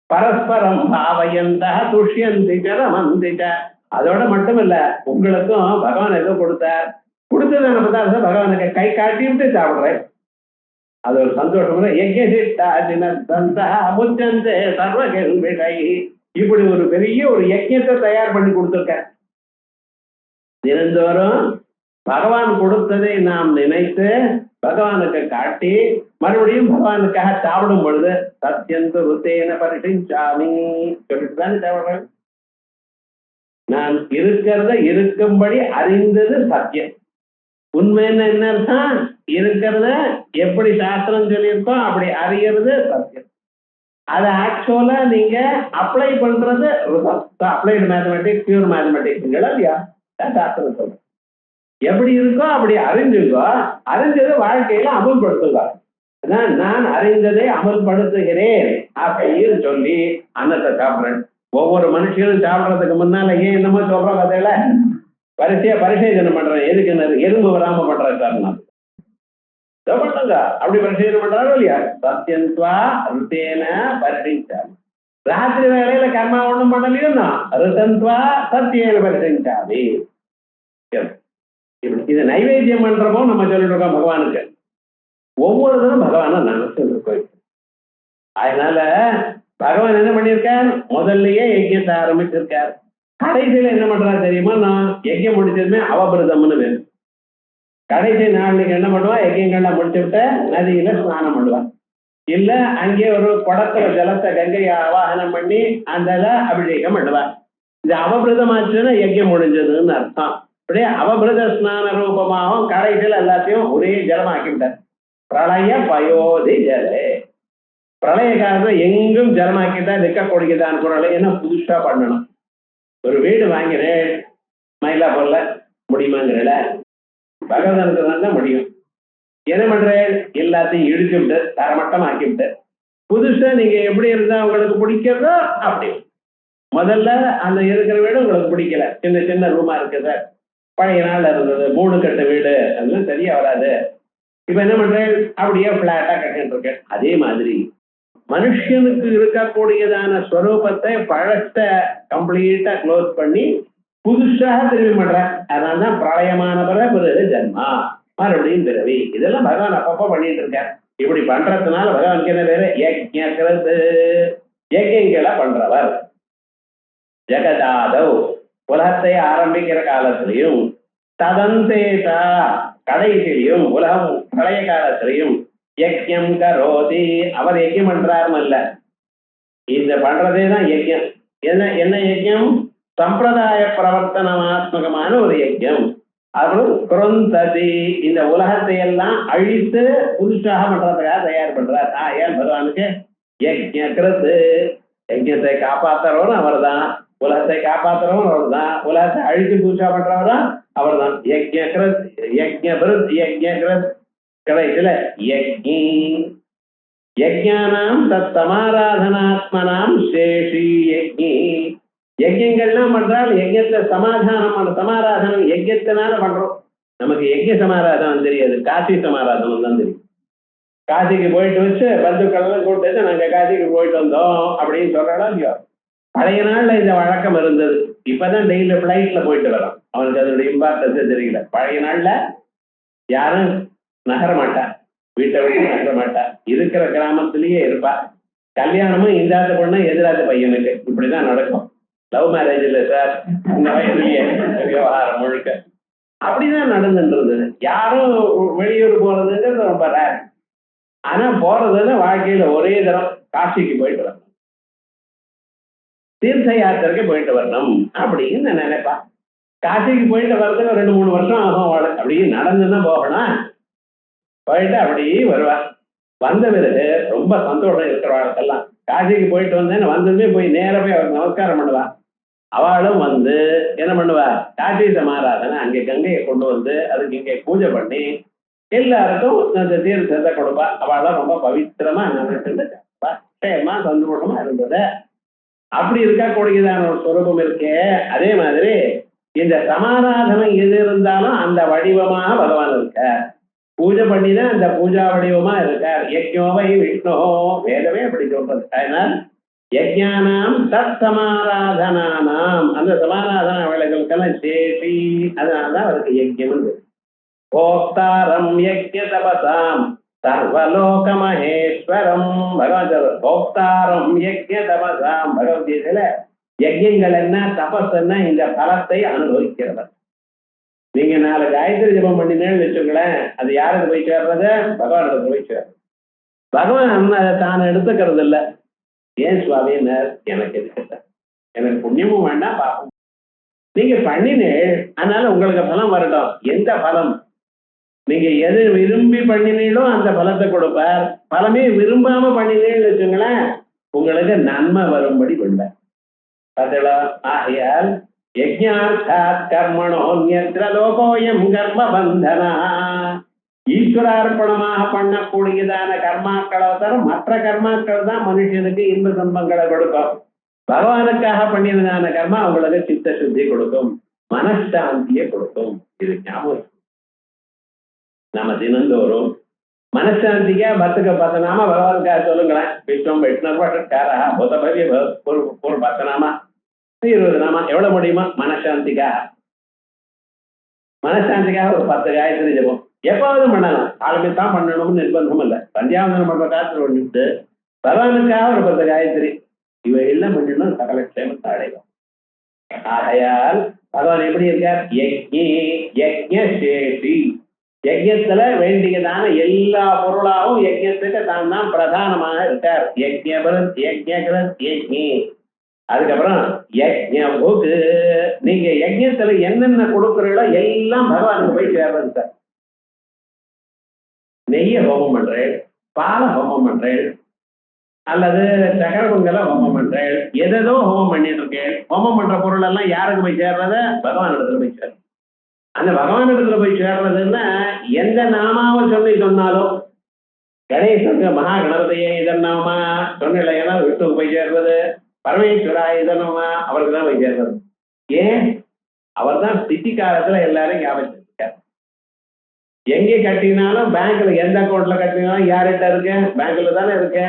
பரஸ்பரம் பாவயந்த துஷ்யந்திச்ச ரமந்திச்ச. அதோட மட்டும் இல்ல, உங்களுக்கும் பகவான் ஏதோ கொடுத்தார். கொடுத்தது என்ன பதார்த்தம் பகவானுக்கு கை காட்டி விட்டு சாப்பிடுறேன். அது ஒரு சந்தோஷம். இப்படி ஒரு பெரிய ஒரு யஜ்ஞத்தை தயார் பண்ணி கொடுத்துருக்கேன். தினந்தோறும் பகவான் கொடுத்ததை நாம் நினைத்து பகவானுக்கு காட்டி மறுபடியும் பகவானுக்காக சாப்பிடும் பொழுது சத்தியந்த ருத்தேன பரிசாமி சொல்லிட்டு தானே சாப்பிடுறேன். நான் இருக்கிறத இருக்கும்படி அறிந்தது சத்தியம். உண்மைன்னு என்ன அர்த்தம்? இருக்கிறத எப்படி சாஸ்திரம் சொல்லியிருக்கோ அப்படி அறியறது சத்தியம். அதை ஆக்சுவலா நீங்க அப்ளை பண்றது அப்ளைடு மேத்தமெட்டிக்ஸ், பியூர் மேத்தமெட்டிக்ஸ் இல்லையா? சாஸ்திரம் சொல்றேன். எப்படி இருக்கோ அப்படி அறிஞ்சுக்கோ, அறிஞ்சதை வாழ்க்கையில அமல்படுத்துங்க. நான் அறிந்ததை அமல்படுத்துகிறேன் அப்படின்னு சொல்லி அன்னத்தை சாப்பிடுறேன். ஒவ்வொரு மனுஷனும் சாப்பிடறதுக்கு முன்னால ஏன் என்னமோ சொல்றோம் கதையில பரிசேதனை பண்றேன். எதுக்கு? எறும்பு வராம பண்றேன் சார். நான் பண்ணுங்க அப்படி பரிசேதனை பண்றாரோ இல்லையா? சத்தியந்த்வா ருத்தேன பரிசாமி. ராத்திரி வேலையில கர்மா ஒண்ணும் பண்ணலையும் ருத்தந்த்வா சத்தியேன பரிசாமி. இது நைவேத்தியம் பண்றப்போ நம்ம சொல்லிட்டு இருக்கோம் பகவானுக்கு. ஒவ்வொருத்தரும் பகவானை நினைச்சு இருக்கோம். அதனால பகவான் என்ன பண்ணியிருக்கார்? முதல்லயே யஜ்யத்தை ஆரம்பிச்சிருக்கார். கடைசியில என்ன பண்றாரு தெரியுமா? நான் யஜ்யம் முடிச்சதுமே அவபிரதம்னு வேணும். கடைசி நாளைக்கு என்ன பண்ணுவான்? யஜ்யங்கள்லாம் முடிச்சு விட்ட நதியில ஸ்நானம் பண்ணுவான். இல்ல அங்கே ஒரு குடத்துல ஜலத்தை கங்கையை ஆவாகனம் பண்ணி அந்த அபிஷேகம் பண்ணுவார். இது அவபிரதம் ஆச்சுன்னா யஜ்யம் முடிஞ்சதுன்னு அர்த்தம். அப்படியே அவபிரத ஸ்நான ரூபமாகவும் கடைசியில் எல்லாத்தையும் ஒரே ஜலமாக்கிவிட்டார். பிரளய பயோதி ஜலே. பிரளய காலத்துல எங்கும் ஜலமாக்கிட்டா நிற்கக்கூடியதான் குரலை என்ன புதுசா பண்ணணும். ஒரு வீடு வாங்கிறேன் மயிலாப்பூர்ல, முடியுமாங்கிறல? பகவானுக்கு தான் முடியும். என்ன பண்றேன்? எல்லாத்தையும் இடிச்சு விட்டு தரமட்டம் ஆக்கி விட்டு புதுசா நீங்க எப்படி இருந்தா உங்களுக்கு பிடிக்கிறதோ அப்படி. முதல்ல அந்த இருக்கிற வீடு உங்களுக்கு பிடிக்கல, சின்ன சின்ன ரூமா இருக்கு சார், பழைய நாள்ல இருந்தது 3 கட்டு வீடு, அதெல்லாம் சரியா வராது. இப்ப என்ன பண்றேன்? அப்படியே பிளாட்டா கட்டிட்டு இருக்கேன். அதே மாதிரி மனுஷனுக்கு இருக்கக்கூடியதான ஸ்வரூபத்தை பழத்தை கம்ப்ளீட்டா க்ளோஸ் பண்ணி புதுசாக திரும்பி பண்றேன். அதனால்தான் பிரளயமான பிறகு ஜன்மா, மறுபடியும் பிறவி. இதெல்லாம் பகவான் அப்பப்போ பண்ணிட்டு இருக்கார். இப்படி பண்றதுனால பகவானுக்கு என்ன பேரு? யஜ்ஞக்கிறது. யஜ்ஞங்களை பண்றவர். ஜெகதாதவ், உலகத்தை ஆரம்பிக்கிற காலத்திலையும் ததந்தேதா கடைசிலையும் உலகம் பழைய காலத்திலையும் யஜ்ஞம் கரோதி. அவர் யஜ்ஞம் பண்றாருன்னு இல்ல, இந்த பண்றதே தான் யஜ்ஞம். என்ன யஜ்ஞம்? சம்பிரதாய பிரவர்த்தனமாத்மகமான ஒரு யஜ்ஞம். அவரும் குரந்ததி, இந்த உலகத்தை எல்லாம் அழித்து புதுசாக பண்றதுக்காக தயார் பண்றார். ஏன் பகவானுக்கு யஜ்ஞக்கிறது. யஜ்ஞத்தை காப்பாத்துறவரும் அவர் தான், உலகத்தை காப்பாத்துறவரும் அவர் தான், உலகத்தை அழித்து புதுசா பண்றவரும் அவர் தான். யஜ்ஞக்ரத் யஜ்ஞபிருத் யஜ்ஞக்ரத். கடைசியில யஜ்ஞி யஜ்ஞானாம் தத் சமாராதனாத்மனாம் சேஷி யஜ்ஞி. யஜ்யங்கள்லாம் பண்றால் யஜ்யத்துல சமாதானம் சமாராதனம் யஜ்யத்தினால பண்றோம். நமக்கு யஜ்ய சமாராதனம் தெரியாது, காசி சமாராதனம் தான் தெரியும். காசிக்கு போயிட்டு வச்சு பந்துக்கள் கூப்பிட்டு நாங்க காசிக்கு போயிட்டு வந்தோம் அப்படின்னு சொல்றாலும் இல்லையோ. பழைய நாள்ல இந்த வழக்கம் இருந்தது. இப்பதான் டெய்லி பிளைட்ல போயிட்டு வரோம். அவனுக்கு அதனுடைய இம்பார்ட்டன்ஸ் தெரியல. பழைய நாள்ல யாரும் நகர மாட்டா, வீட்டை விட்டு நகர மாட்டா, இருக்கிற கிராமத்திலேயே இருப்பா. கல்யாணமும் இந்தாத பொண்ணு எதிராத பையனுக்கு இப்படிதான் நடக்கும். லவ் மேரேஜ் இல்லை சார், இந்த வயசுலயே விவகாரம் முழுக்க அப்படிதான் நடந்துட்டு இருந்தது. யாரும் வெளியூர் போறதுங்கிறது ரொம்ப ரேர். ஆனா போறதுன்னு வாழ்க்கையில ஒரே தரம் காசிக்கு போயிட்டு வரணும், தீர்த்த யாத்திரைக்கு போயிட்டு வரணும் அப்படின்னு நான் நினைப்பா. காசிக்கு போயிட்டு வர்றதுக்கு 2-3 வருஷம் ஆகும் அவளை. அப்படியே நடந்துன்னா போகணும், போயிட்டு அப்படியே வருவா. வந்த பிறகு ரொம்ப சந்தோஷம் இருக்கிறவாளுக்கெல்லாம். காசிக்கு போயிட்டு வந்தேன்னு வந்ததுமே போய் நேர போய் அவருக்கு நமஸ்காரம் பண்ணுவா. அவளும் வந்து என்ன பண்ணுவா, காசி சமாராதனை அங்கே கங்கையை கொண்டு வந்து அதுக்கு இங்கே பூஜை பண்ணி எல்லாருக்கும் அந்த தீர்த்தத்தை கொடுப்பா. அவளாம் ரொம்ப பவித்திரமா நினைச்சிட்டு சேமா சந்தோஷமா இருந்தது. அப்படி இருக்கக்கூடியதான ஒரு சுரூபம் இருக்கே. அதே மாதிரி இந்த சமாராதனை எது இருந்தாலும் அந்த வடிவமாக பகவான் இருக்க, பூஜை பண்ணிதான் அந்த பூஜா வடிவமா இருக்கார். யஜ்ஞோவை விஷ்ணு, வேதமே அப்படி சொல்றது. அதனால் யஜ்ஞானாம் தத் சமாராதனானாம், அந்த சமாராதன வேலைகளுக்கெல்லாம் சேஷி, அதனாலதான் அவருக்கு யஜ்யம். போக்தாரம் யஜ்ஞ தபசாம் சர்வலோக மகேஸ்வரம், பகவான் போக்தாரம் யஜ்ஞ தபசாம். பகவத்கீதையில யஜ்யங்கள் என்ன தபஸ் என்ன இந்த பலத்தை அனுபவிக்கிறவர். நீங்க 4 காயத்ரி ஜபம் பண்ணினேன்னு வச்சுங்களேன், அது யாருக்கு போய் சேர்றது? பகவானுக்கு போய் சேர்றது. பகவான் அதை தான் எடுத்துக்கிறது இல்லை. ஏன் சுவாமினர், எனக்கு எதுக்கு, எனக்கு புண்ணியமும் வேண்டாம் பாப்போம், நீங்க பண்ணினேன் அதனால உங்களுக்கு பலம் வரட்டும். எந்த பலம்? நீங்க எது விரும்பி பண்ணினீங்களோ அந்த பலத்தை கொடுப்பார். பலமே விரும்பாம பண்ணினேன்னு வச்சுங்களேன், உங்களுக்கு நன்மை வரும்படி கொண்டார். ஆகையால் யஜ்ஞார்த்தாத் கர்மணோன்யத்ர லோகோயம் கர்ம பந்தனா, ஈஸ்வரார்ப்பணமாக பண்ணக்கூடியதான கர்மாக்களை தவிர மற்ற கர்மாக்கள் தான் மனுஷனுக்கு இன்ப துன்பங்களை கொடுக்கும். பகவானுக்காக பண்ணினதான கர்மா உங்களுக்கு சித்த சுத்தி கொடுக்கும், மனசாந்தியை கொடுக்கும். இது ஞாபகம். நம்ம தினந்தோறும் மனசாந்திக்கா 10 நாம பகவானுக்காக சொல்லுங்களேன். விஷ்ணம் விஷ்ணர்வட்டாரா புதபதி ஒரு 10 நாமா 20 நாமா எவ்வளவு முடியுமா மனசாந்திக்காக. மனசாந்திக்காக ஒரு 10 காயத்ரி ஜபம் எப்பாவது பண்ணலாம். ஆளுமே தான் பண்ணணும்னு நிர்பந்தம் இல்லை. சந்தியாவந்தனம் பண்ற காலத்துல ஒண்ணு பகவானுக்காக ஒரு 10 காயத்ரி, இவை எல்லாம் பண்ணணும் சகல க்ஷேமத்தை அடையும். ஆகையால் பகவான் எப்படி இருக்கார்? யஜ்ஞேஷி, யஜ்யத்துல வேண்டியதான எல்லா பொருளாவும் யஜ்யத்துக்கு தான் தான் பிரதானமாக இருக்கார். யஜ்ஞபரத் யஜ்ஞகிரத் யஜ்ஞி. அதுக்கப்புறம் யஜ்ஞபுக், நீங்க யஜ்யத்துல என்னென்ன கொடுக்குறீங்களோ எல்லாம் பகவானுக்கு போய் சேர்றது சார். நெய்ய ஹோமம் பண்றேன், பால ஹோமம் பண்றேன், அல்லது சகர பொங்கல ஹோமம் பண்றேன், எதோ ஹோமம் பண்ணிட்டு இருக்கேன். ஹோமம் பண்ற பொருள் எல்லாம் யாருக்கு போய் சேர்றத? பகவான் இடத்துல போய் சேர்றது. அந்த பகவான் இடத்துல போய் சேர்றதுன்னா எந்த நாமாவை சொன்னாலும், கணேசனுக்கு மகா கணபதியே இதன் நாமா சொன்னா விஷ்ணுக்கு போய் சேர்றது, பரமேஸ்வரா இதன் நாமா அவருக்கு தான் போய் சேர்றது. ஏன்? அவர் தான் ஸ்திதி காலத்துல எல்லாரும் ஞாபகம். எங்கே கட்டினாலும் பேங்க்ல எந்த அக்கௌண்ட்ல கட்டினாலும் யார்கிட்ட இருக்கு? பேங்க்ல தானே இருக்கு.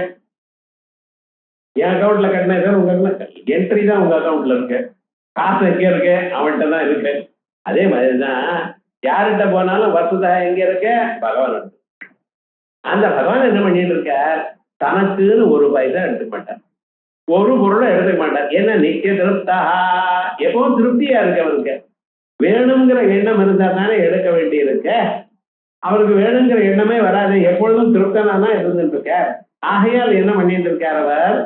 என் அக்கௌண்ட்ல கட்டினா சார் உங்க என்ட்ரி தான் உங்க அக்கௌண்ட்ல இருக்கு, காசு எங்க இருக்கு? அவன்கிட்ட தான் இருக்கு. அதே மாதிரிதான் யார்கிட்ட போனாலும் வசதா எங்க இருக்கு? பகவான். அந்த பகவான் என்ன பண்ணிட்டு இருக்க? தனக்குன்னு ஒரு பைசா எடுத்துக்க மாட்டார், ஒரு பொருளை எடுத்துக்க மாட்டார். ஏன்னா நித்திய திருப்தா, எப்பவும் திருப்தியா இருக்கு அவருக்கு. வேணுங்கிற எண்ணம் இருந்தா தானே எடுக்க வேண்டி இருக்க. அவருக்கு வேணுங்கிற எண்ணமே வராது, எப்பொழுதும் திருப்தனா தான் இருந்துட்டு இருக்க. ஆகையால் என்ன பண்ணிட்டு இருக்கார் அவர்?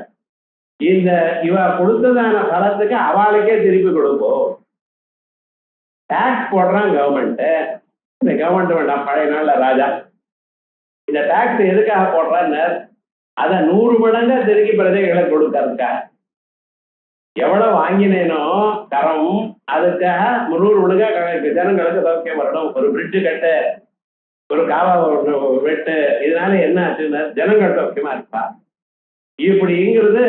இந்த இவ கொடுத்ததான பலத்துக்கு அவளுக்கே திருப்பி கொடுப்போம். டாக்ஸ் போடுறான் கவர்மெண்ட். இந்த கவர்மெண்ட் வேண்டாம், பழைய நாள்ல ராஜா. இந்த டாக்ஸ் எதுக்காக போடுறான்னு அதை 100 மடங்கா திருப்பி பிரஜைகளுக்கு கொடுக்கறதுக்கா. எவ்வளவு வாங்கினேனோ தரம், அதுக்காக 100 மடங்கா ஜனங்களுக்கு சௌக்கியம் வரணும். ஒரு பிரிட்ஜு கட்டு, ஒரு காவா வெட்டு, இதனால என்ன ஆச்சுன்னா ஜனங்கள் சௌக்கியமா இருப்பா. இப்படிங்கிறது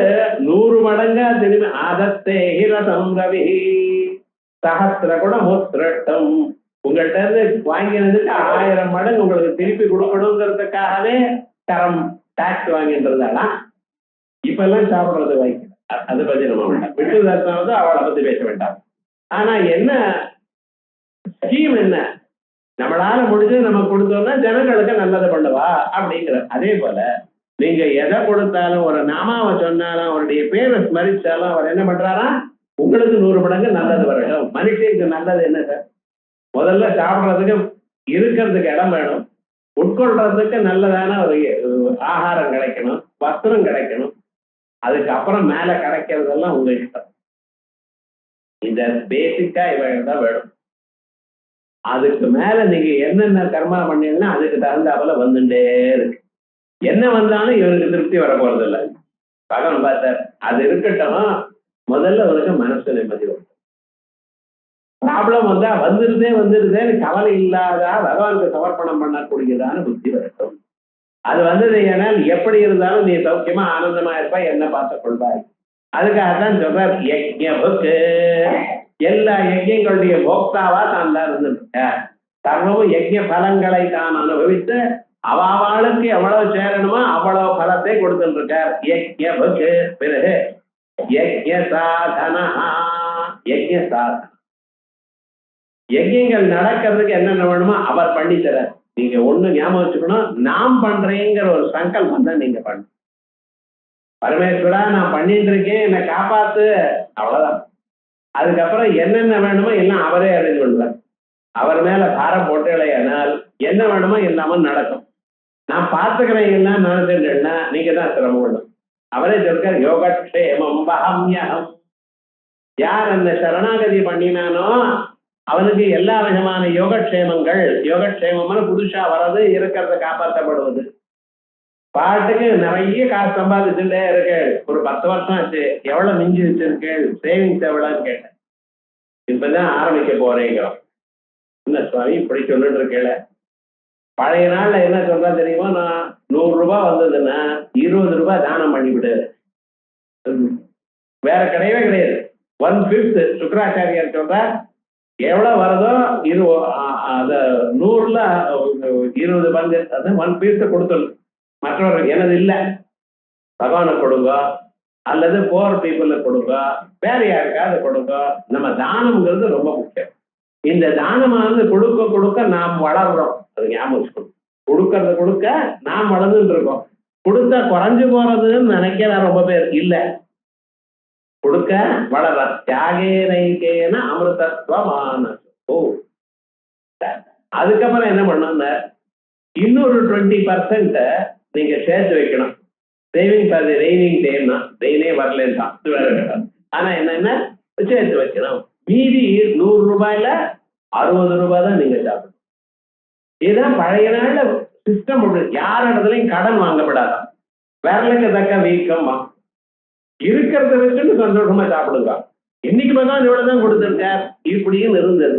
100 மடங்கா திரும்பி ஆதத்தே ஹிரதம் ரவி சஹஸ்ர கூட முத்திரட்டம். உங்கள்கிட்ட இருந்து வாங்கினதுக்கு 1000 மடங்கு உங்களுக்கு திருப்பி கொடுக்கணுங்கிறதுக்காகவே தரம் டாக்ஸ் வாங்கின்றதாலாம். இப்ப எல்லாம் சாப்பிடுறது வாங்கி அதை பத்தி நம்ம வேண்டாம், விட்டு தரத்தாவது அவளை பத்தி பேச வேண்டாம். ஆனா என்ன ஸ்கீம் என்ன? நம்மளால முடிஞ்சு நம்ம கொடுத்தோம்னா ஜனங்களுக்கு நல்லது பண்ணுவா அப்படிங்கிற. அதே போல நீங்க எதை கொடுத்தாலும், ஒரு நாமாவை சொன்னாலும், அவருடைய பேரை ஸ்மரிச்சாலும் அவர் என்ன பண்றாரா? உங்களுக்கு 100 மடங்கு நல்லது வரட்டும். மனுஷனுக்கு நல்லது என்ன சார்? முதல்ல சாப்பிட்றதுக்கு இருக்கிறதுக்கு இடம் வேணும், உட்கொள்றதுக்கு நல்லதான ஒரு ஆகாரம் கிடைக்கணும், வஸ்திரம் கிடைக்கணும். அதுக்கப்புறம் மேல கிடைக்கிறதெல்லாம் உங்க இஷ்டம். இந்த பேசிக்கா இவங்க தான் வேணும். அதுக்கு மேல நீங்க என்னென்ன கர்மா பண்ணீங்கன்னா அதுக்கு தகுந்தாப்புல வந்துட்டே இருக்கு. என்ன வந்தாலும் இவருக்கு திருப்தி வர போறது இல்லை. பகவான் பார்த்தார், அது இருக்கட்டும், முதல்ல அவருக்கு மனசு நிம்மதி வரும். ப்ராப்ளம் வந்தா வந்துருதேன்னு கவலை இல்லாதா பகவானுக்கு சமர்ப்பணம் பண்ணக்கூடியதான புத்தி வரட்டும். அது வந்தது ஏனால் எப்படி இருந்தாலும் நீ சௌக்கியமா ஆனந்தமா இருப்பாய், என்ன பார்த்துக் கொள்வாய். அதுக்காகத்தான் சொல்றார், யஜ்ஞபுக்கு எல்லா யஜ்யங்களுடைய போக்தாவா தான் தான் இருந்துட்டு சர்வமும் யஜ்ய பலங்களை தான் அனுபவித்து அவளுக்கு எவ்வளவு சேரணுமோ அவ்வளவு பலத்தை கொடுத்துட்டு இருக்கார். யஜ்ஞபுக்கு பிறகு யஜ்ய சாதனா. யஜ்ய சாதனா யஜ்யங்கள் நடக்கிறதுக்கு என்னென்ன வேணுமோ அவர் பண்ணி தர. நீங்க ஒண்ணு ஞாபகம் வச்சுக்கணும், நாம் பண்றேங்கிற ஒரு சங்கல்பம் தான் நீங்க பண்ண. பரமேஸ்வரா நான் பண்ணிட்டு இருக்கேன், என்னை காப்பாத்து, அவ்வளவுதான். அதுக்கப்புறம் என்னென்ன வேணுமோ எல்லாம் அவரே அரேஞ்ச் பண்றார். அவர் மேல பாரம் போட்டேனால் என்ன வேணுமோ எல்லாமே நடக்கும். நான் பார்த்துக்கிறேன் எல்லாம் நடந்துட்டேன்னா நீங்க தான் சிரமப்படும். அவரே சொல்றார், யோகக்ஷேமம் வஹம்யஹம். யார் அந்த சரணாகதி பண்ணினானோ அவனுக்கு எல்லா விதமான யோகக்ஷேமங்கள், யோகக்ஷேமம்னு புதுசா வர்றது, இருக்கிறத காப்பாற்றப்படுவது. பாட்டுக்கு நிறைய காசு சம்பாதிச்சுட்டே இருக்கு. ஒரு 10 வருஷம் ஆச்சு, எவ்வளவு மிஞ்சி வச்சிருக்கு, சேவிங்ஸ் எவ்வளவுன்னு கேட்டேன். இப்பதான் ஆரம்பிக்க போறேங்கிறோம். என்ன சுவாமி இப்படி சொல்லிட்டு இருக்கல? பழைய நாள்ல என்ன சொல்றா தெரியுமா, நான் 100 ரூபாய் வந்ததுன்னா 20 ரூபாய் தானம் பண்ணிவிடு. வேற கிடையவே கிடையாது. 1/5 சுக்கராச்சாரியார் சொல்ற, எவ்வளவு வருதோ இது 100ல 20 பங்கு, அது 1/5 கொடுத்துடணும். மற்றவர்கள் எனது இல்ல, பகவானுக்கு கொடுங்க, அல்லது போர் பீப்புளுக்கு கொடுங்க, வேற யாருக்காவது கொடுங்க. நம்ம தானம்ங்கிறது ரொம்ப முக்கியம். இந்த தானமானது கொடுக்க கொடுக்க நாம் வளர்றோம். அது ஞாபகம் வச்சுக்கணும். கொடுக்கறத கொடுக்க நாம் வளர்ந்துட்டு இருக்கோம். கொடுத்தா குறைஞ்சு போறதுன்னு நினைக்கிற ரொம்ப பேர் இல்ல. கொடுக்க வளர. தியாகே நைக்கேன அமிர்தத்வமான. ஓ, அதுக்கப்புறம் என்ன பண்ண, இன்னொரு 20% நீங்க சேர்த்து வைக்கணும். சேவிங்ஸ் அது ரெய்னிங் டேன்னா, ரெயினே வரலன்னு தான். ஆனா என்னன்னா சேர்த்து வைக்கணும். மீதி 100 ரூபாயில 60 ரூபாய் தான் நீங்க சாப்பிடணும். இதுதான் பழைய நாள்ல சிஸ்டம். யார் இடத்துலயும் கடன் வாங்கப்படாதான். விரலுக்கு தக்க வீக்கம் இருக்கிறத வச்சுட்டு சந்தோஷமா சாப்பிடுங்க. இன்னைக்கு தான் இவ்வளவுதான் கொடுத்துருக்கார் இப்படின்னு இருந்தது.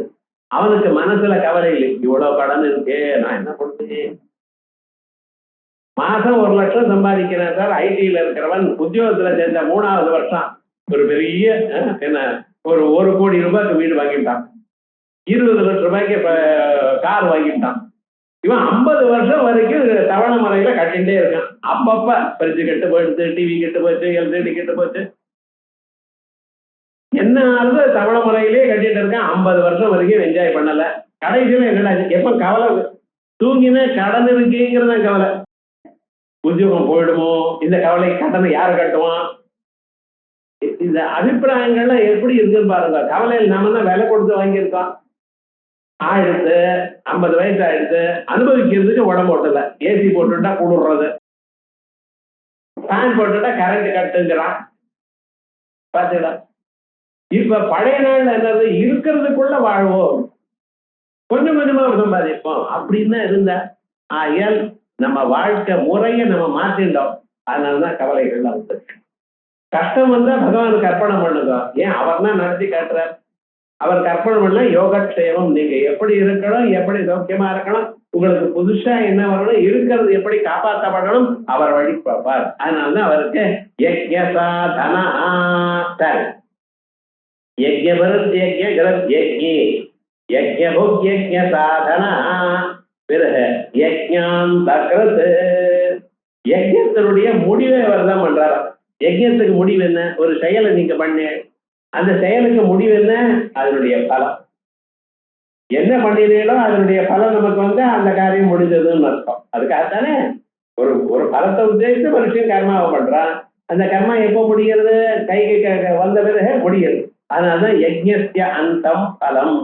அவனுக்கு மனசுல கவலை இல்லை, இவ்வளவு கடன் இருக்கு, நான் என்ன பண்ணுறேன். மாசம் 1 லட்சம் சம்பாதிக்கிறேன் சார். ஐடியில இருக்கிறவன் உத்தியோகத்துல சேர்ந்த 3வது வருஷம் ஒரு பெரிய என்ன ஒரு 1 கோடி ரூபாய்க்கு வீடு வாங்கிட்டான், 20 லட்சம் ரூபாய்க்கு கார் வாங்கிட்டான். இவன் 50 வருஷம் வரைக்கும் தவணை முறையில கட்டிகிட்டே இருக்கான். அப்பப்ப ஃப்ரிட்ஜ் கெட்டு போயிடுச்சு, டிவி கெட்டு போச்சு, எல்சிடி கெட்டு போச்சு, என்ன ஆகுது தவணை முறையிலேயே கட்டிட்டு இருக்கான். 50 வருஷம் வரைக்கும் என்ஜாய் பண்ணல. கடைசியில என்னடா எப்ப கவலை, தூங்கின கடன் இருக்குங்கிறத கவலை. உத்தியோகம் போயிடுமோ, இந்த கவலை, கடனை யாரு கட்டுவான். இந்த அபிப்பிராயங்கள்லாம் எப்படி இருக்குன்னு பாருங்க. கவலையில் நாம தான் விலை கொடுத்து வாங்கியிருக்கோம். ஆயிடுத்து 50 வயசு ஆயிடுத்து, அனுபவிக்கிறதுக்கு உடம்பு ஓட்டல. ஏசி போட்டுட்டா குளிர்றது, ஃபேன் போட்டுட்டா கரண்ட் கட்டுங்கிறான். பாத்தீங்களா? இப்ப பழைய நாள்ல என்னது, இருக்கிறதுக்குள்ள வாழ்வோம், கொஞ்சம் கொஞ்சமா சம்பாதிப்போம் அப்படின்னு இருந்தா. ஆயல் நம்ம வாழ்க்கை முறைய நம்ம மாத்திட்டோம். அதனாலதான் கவலைகள்லாம் வந்து. கஷ்டம் வந்தா பகவானுக்கு அர்ப்பணம் பண்ணுங்க. ஏன் அவர் தான் நடத்தி காட்டுறார். அவர் கற்பனை பண்ண யோகக்ஷேமம். நீங்க எப்படி இருக்கணும், எப்படி சௌக்கியமா இருக்கணும், உங்களுக்கு புதுசா என்ன வரணும், இருக்கிறது எப்படி காப்பாற்றப்படணும், அவர் வழி பார்ப்பார். அதனாலதான் அவருக்கு யஜ்ய சாதனா. சரி, யஜ்ய பரத் யஜ்ய கிரத் யஜ்ஞி யஜ்ய புக் யஜ்ய சாதனா. பிறகு யஜ்ஞாந்த கிருத். யஜ்யத்தினுடைய முடிவை அவர் தான் பண்றாராம். யஜ்யத்துக்கு முடிவு என்ன? ஒரு செயலை நீங்க பண்ண, அந்த செயலுக்கு முடிவு என்ன? அதனுடைய பலம். என்ன பண்ணினீங்களோ அதனுடைய பலம் நமக்கு வந்து அந்த காரியம் முடிஞ்சதுன்னு அர்த்தம். அதுக்காகத்தானே ஒரு ஒரு பலத்தை உத்தேசித்து ஒரு விஷயம் கர்மாவை பண்றான். அந்த கர்மா எப்போ முடிகிறது? கைக்கு வந்த பிறகு முடிகிறது. அதனாலதான் யஜ்ஞஸ்ய அந்தம் பலம்.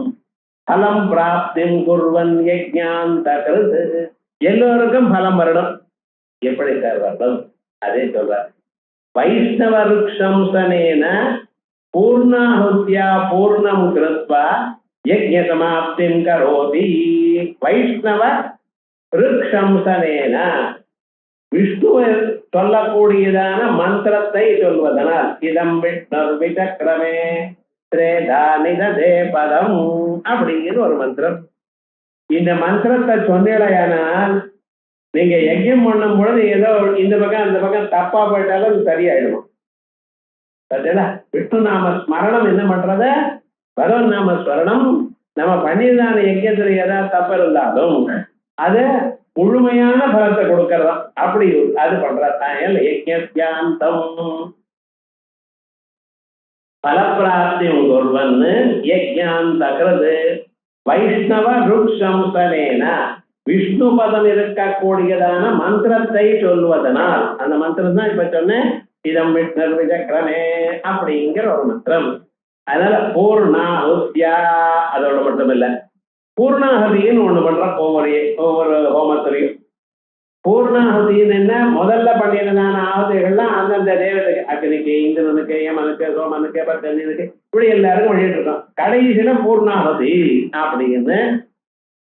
பலம் பிராப்திம் குர்வன் யஜ்ஞாந்த கிருத். எல்லோருக்கும் பலம் வரணும். எப்படி சார் வரணும்? அதே சொல்ற வைஷ்ணவ ருக்ஷம்சனேன பூர்ணாஹுத்யா பூர்ணம் கிருத்வா யஜ்ஞ சமாப்திம் கரோதி. வைஷ்ணவ ருக்ஷம்சனேன விஷ்ணுவை சொல்லக்கூடியதான மந்திரத்தை சொல்வதனால் இதம் விஷ்ணு விசக்கிரமே திரேதா நிததே பதம் அப்படிங்கிற ஒரு மந்திரம். இந்த மந்திரத்தை சொன்னீங்களேயானால் நீங்க யஜ்யம் பண்ணும் பொழுது ஏதோ இந்த பக்கம் அந்த பக்கம் தப்பா போயிட்டாலும் அது சரியாயிடும். பார்த்தீங்களா? விஷ்ணு நாம ஸ்மரணம் என்ன பண்றத? பகவன் நாம ஸ்மரணம் நம்ம பண்ணியதான யஜ்யத்துல ஏதாவது தப்பு இருந்தாலும் அது முழுமையான பலத்தை கொடுக்கறதா. அப்படி அது பண்றதாயல் யஜ்ஞாந்தம் பலப்பிராப்தி ஒருவன்னு யஜ்ஞாந்தகிறது வைஷ்ணவ ருக்ஷம்சனேன விஷ்ணு பதம் இருக்கக்கூடியதான மந்திரத்தை சொல்வதனால். அந்த மந்திரம் தான் இப்ப சொன்னேன், இதம் விஷ்ணு விசக்கிரமே அப்படிங்கிற ஒரு மந்திரம். அதனால பூர்ணாஹுத்யா அதோட மட்டும் இல்ல, பூர்ணாஹதின்னு ஒண்ணு பண்றோம் ஒவ்வொரு ஹோமத்திலையும். பூர்ணாஹதின்னு என்ன? முதல்ல பண்ணினதான ஆகுதிகள்லாம் அந்தந்த தேவதைக்கு, அக்னிக்கு, இந்திரனுக்கு, யமனுக்கு, சோமனுக்கு, பத்தனுக்கு, இப்படி எல்லாருக்கும் பண்ணிட்டு இருக்கோம். கடைசியில பூர்ணாஹதி அப்படின்னு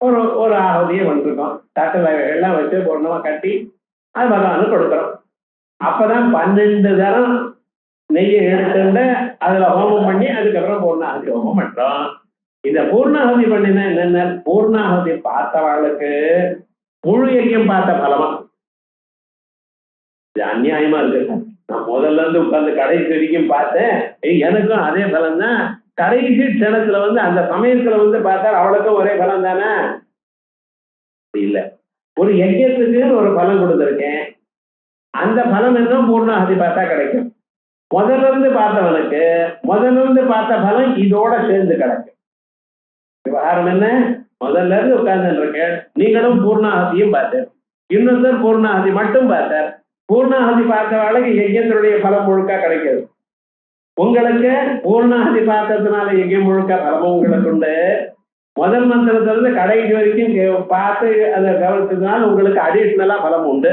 ஒரு ஆகுதியை பண்ணிருக்கோம். தட்டு வகைகள்லாம் வச்சு பூர்ணமா கட்டி அது பகவானுக்கு கொடுக்குறோம். அப்பதான் 12 தரம் நெய்யை எடுத்துட்டு அதுல ஹோமம் பண்ணி அதுக்கப்புறம் பூர்ணாஹதி ஹோமம் பண்றோம். இந்த பூர்ணாஹதி பண்ணினா என்னென்ன? பூர்ணாஹதி பார்த்தவாளுக்கு முழு யஜ்யம் பார்த்த பலமா. இது அநியாயமா இருக்கு. நான் முதல்ல இருந்து உட்கார்ந்து கடைசி வரைக்கும் பார்த்தேன், எனக்கும் அதே பலம் தான். கடைசி க்ஷணத்துல அந்த சமயத்துல பார்த்தா அவளுக்கும் ஒரே பலம் தானே? இல்ல. ஒரு யஜ்யத்துக்கு ஒரு பலம் கொடுத்துருக்கேன், அந்த பலம் என்ன பூர்ணாஹதி பார்த்தா கிடைக்கும். முதல்ல இருந்து பார்த்தவனுக்கு முதல்ல இருந்து பார்த்த பலம் இதோட சேர்ந்து கிடைக்கும். விவகாரம் என்ன? முதல்ல இருந்து உட்கார்ந்து இருக்கேன், நீங்களும் பூர்ணாஹதியும் பார்த்தார், இன்னொருத்தர் பூர்ணாஹதி மட்டும் பார்த்தார். பூர்ணாஹதி பார்த்தவாளுக்கு யஜ்யத்தினுடைய பலம் முழுக்க கிடைக்கிறது. உங்களுக்கு பூர்ணாஹதி பார்த்ததுனால யஜ்யம் முழுக்க பலமும் உங்களுக்கு உண்டு. முதல் மந்திரத்திலிருந்து கடைசி வரைக்கும் பார்த்து அதை கவனிச்சதுனால உங்களுக்கு அடிஷ்னலா பலம் உண்டு.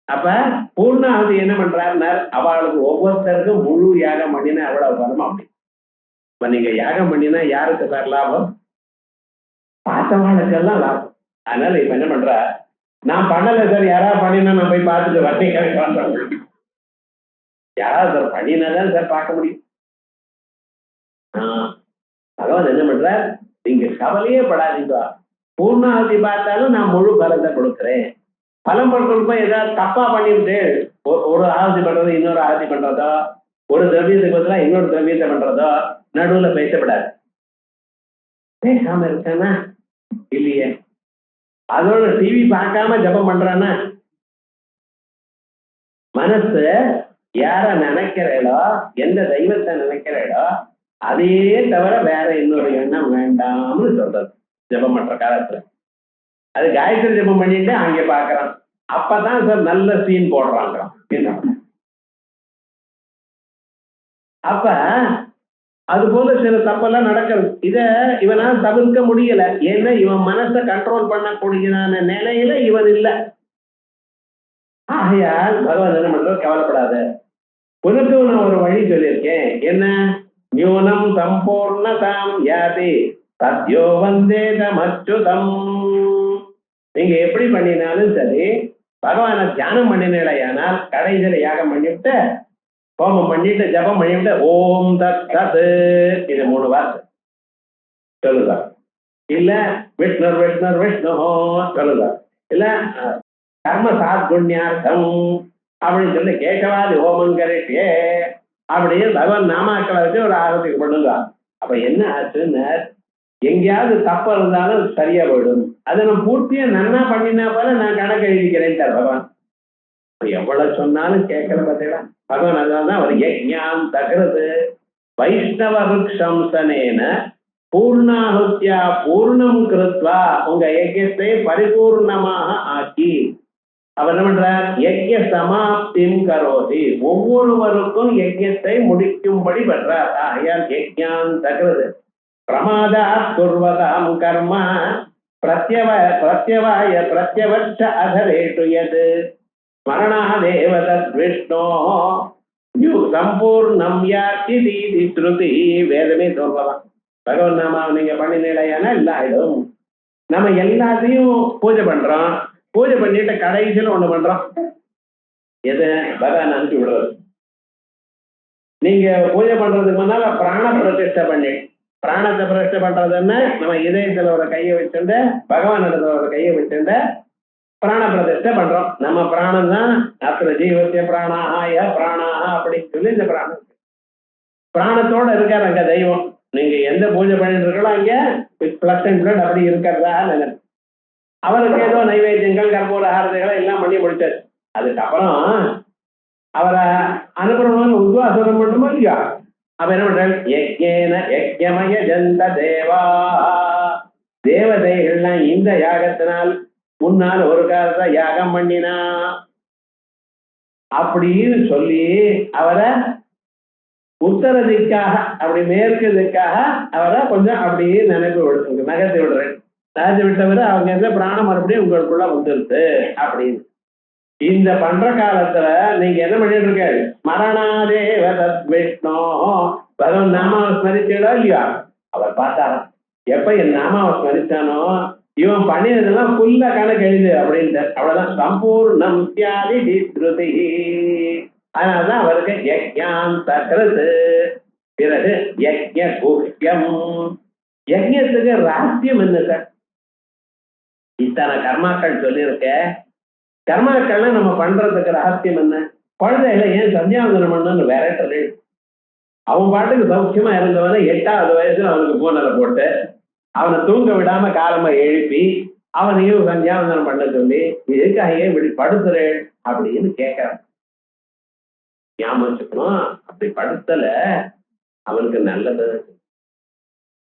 அப்ப பூர்ணாஹதி என்ன பண்றாருன்னா, அவளுக்கு ஒவ்வொருத்தருக்கும் முழு யாகம் பண்ணினா அவ்வளவு பலம். அப்படி இப்ப நீங்க யாகம் பண்ணினா யாருக்கு சார் லாபம்? பார்த்தவாளுக்கெல்லாம் லாபம். அதனால இப்ப என்ன பண்ற, நான் பண்ணல சார், யாராவது பண்ணினா நான் போய் பார்த்துட்டு வரேன். யாராவது சார் பண்ணினாதான் சார் பார்க்க முடியும். பகவான் என்ன பண்ற, நீங்க கவலையே படாதீங்க, பூர்ணாஹதி பார்த்தாலும் நான் முழு பலத்தை கொடுக்குறேன். பலம் பண்றப்ப ஏதாவது தப்பா பண்ணிட்டு ஒரு ஆகுதி பண்றதோ இன்னொரு ஆகுதி பண்றதோ, ஒரு திரவியத்துக்கு பதிலா இன்னொரு திரவியத்தை பண்றதோ நடுவுல பேசப்படாது. பேசாம இருக்கானா இல்லையே? அதோட டிவி பார்க்காம ஜபம் பண்றானா? மனசு யார நினைக்கிறேடோ, எந்த தெய்வத்தை நினைக்கிறேடோ அதையே தவிர வேற இன்னொரு எண்ணம் வேண்டாம்னு சொல்றது ஜபம் பண்ற காலத்துல. அது காயத்ரி ஜபம் பண்ணிட்டு அங்க பாக்குறான், அப்பதான் சார் நல்ல சீன் போடுறாங்க. அப்ப அது போல சில தப்பெல்லாம் நடக்கிறது. இத இவனால தவிர்க்க முடியல. ஏன்னா இவன் மனசை கண்ட்ரோல் பண்ணக்கூடியதான நிலையில இவன் இல்லை. ஆகையால் பகவான் என்ன பண்ற, கவலைப்படாத, உனக்கு நான் ஒரு வழி சொல்லியிருக்கேன். என்ன? நியூனம் சம்பூர்ணதாம் யாதி சத்யோ வந்தேதமச்சுதம். நீங்க எப்படி பண்ணினாலும் சரி, பகவானை தியானம் பண்ணினால் கடைசியில யாகம் பண்ணிவிட்டு ஹோமம் பண்ணிட்டு ஜபம் பண்ணிவிட்டு ஓம் தத் தத் இது 3 வார்த்தை சொல்லுதா, இல்ல விஷ்ணு விஷ்ணு விஷ்ணு சொல்லுதா, இல்ல கர்ம சாத்குண்யார்த்தம் அப்படின்னு சொல்லி கேசவாதி ஹோமம் கரெக்டே அப்படின்னு பகவான் நாமாக்களை வச்சு ஒரு ஆரத்துக்கு பண்ணுங்க. அப்ப என்ன ஆச்சுன்னு, எங்கேயாவது தப்பு இருந்தாலும் சரியா போயிடும். அதை நான் பூர்த்தியா நன்னா பண்ணினா போல நான் கணக்கு எழுதிக்கிறேன் பகவான். எவ்வளவு சொன்னாலும் கேட்கல பார்த்தீங்களா பகவான். அதனால்தான் அவர் யஜ்ஞாம் தகிறது வைஷ்ணவ ருக்ஷம்சனேன பூர்ணாஹுத்யா பூர்ணம் கிருத்வா, உங்க யஜ்யத்தை பரிபூர்ணமாக ஆக்கி அவர் என்ன பண்றார், யஜ்ய சமாப்திம் கரோதி, ஒவ்வொருவருக்கும் யஜ்யத்தை முடிக்கும்படி பண்றார். ஆகையால் யஜ்ஞாம் தகிறது பிரமாதா குர்வதாம் கர்ம பிரத்யவாய பிரத்யவர்ஷ அதரேட்டு யத் ஸ்மரணாதேவ தத் விஷ்ணோ சம்பூர்ணம் யாத்தி தீதி ஸ்ருதி. வேதமே சொல்லலாம். பகவன் நாமா நீங்க பண்ணினீங்கன்னா எல்லாம் ஆயிடும். நம்ம எல்லாத்தையும் பூஜை பண்றோம். பூஜை பண்ணிட்டு கடைசியில் ஒண்ணு பண்றோம். எது? பகவான் அனுப்பி விடுறது. நீங்க பூஜை பண்றதுக்கு முன்னால பிராண பிரதிஷ்டை பண்ணி, பிராணத்தை பிரதிஷ்டை பண்றதுன்னா நம்ம இதயத்துல ஒரு கையை வச்சுட்டு பகவான் இடத்துல ஒரு கையை வச்சுட்டு பிராண பிரதிஷ்டை பண்றோம். நம்ம பிராணம் தான் அத்தனை ஜீவத்திய பிராணாய பிராணாஹா அப்படின்னு சொல்லி இந்த பிராணத்தோட இருக்காரு அங்க தெய்வம். நீங்க எந்த பூஜை பண்ணிட்டு இருக்கலாம் அங்க பிளஸ் அண்ட் பிளட் அப்படி இருக்கிறதா நினைச்சு அவருக்கு ஏதோ நைவேத்தியங்கள் கற்பூர ஆரத்தைகளை எல்லாம் பண்ணி முடிச்சாச்சு. அதுக்கப்புறம் அவரை அனுப்புறவங்க உத்வாசனம் பண்ணுமோ இல்லையா? அப்ப என்ன பண்றாரு? யஜ்ஞேன யஜ்ஞமய ஜந்த தேவா, தேவதைகள்லாம் இந்த யாகத்தினால் முன்னால் ஒரு காலத்தை யாகம் பண்ணினா அப்படின்னு சொல்லி அவரை உத்தர திக்காக அப்படி மேற்கு திக்காக அவரை கொஞ்சம் அப்படியே நினைப்பு நகர்த்தி விடுறேன். நகர்த்தி விட்டவரை அவங்க எந்த பிராணம் மறுபடியும் உங்களுக்குள்ள வந்துருது அப்படின்னு. இந்த பண்ற காலத்துல நீங்க என்ன பண்ணிட்டு இருக்க? ஸ்மரணாதேவ தத் விஷ்ணோ, பகவன் நாமாவை ஸ்மரிச்சா இல்லையா? அவர் பார்த்தாராம். எப்ப என் நாமாவை ஸ்மரிச்சானோ இவன் பண்ணினதெல்லாம் ஃபுல்லா கணக்கு எழுது அப்படின்ட்டு. அவ்வளவுதான். சம்பூர்ணம் தியாதி ஸ்ருதி. அதனாலதான் அவருக்கு யஜ்ஞாந்த கிருது. பிறகு யஜ்ஞ குஹ்யம். யஜ்ஞத்துக்கு ரகசியம் என்ன சார்? இத்தனை கர்மாக்கள் சொல்லியிருக்க. கர்மாக்கள்ல நம்ம பண்றதுக்கு ரகசியம் என்ன? குழந்தைகளை ஏன் சந்தியாவந்தனம் பண்ணு விரட்டுறது? அவன் பாட்டுக்கு சௌக்கியமா இருந்தவன 8வது வயசுல அவனுக்கு பூனலை போட்டு அவனை தூங்க விடாம காலமா எழுப்பி அவனையும் சந்தியாவந்தனம் பண்ண சொல்லி எதுக்காக ஏன் இப்படி படுத்துறேன் அப்படின்னு கேட்கறான். ஞாபகம் வச்சுக்கணும், அப்படி படுத்தல அவனுக்கு நல்லது.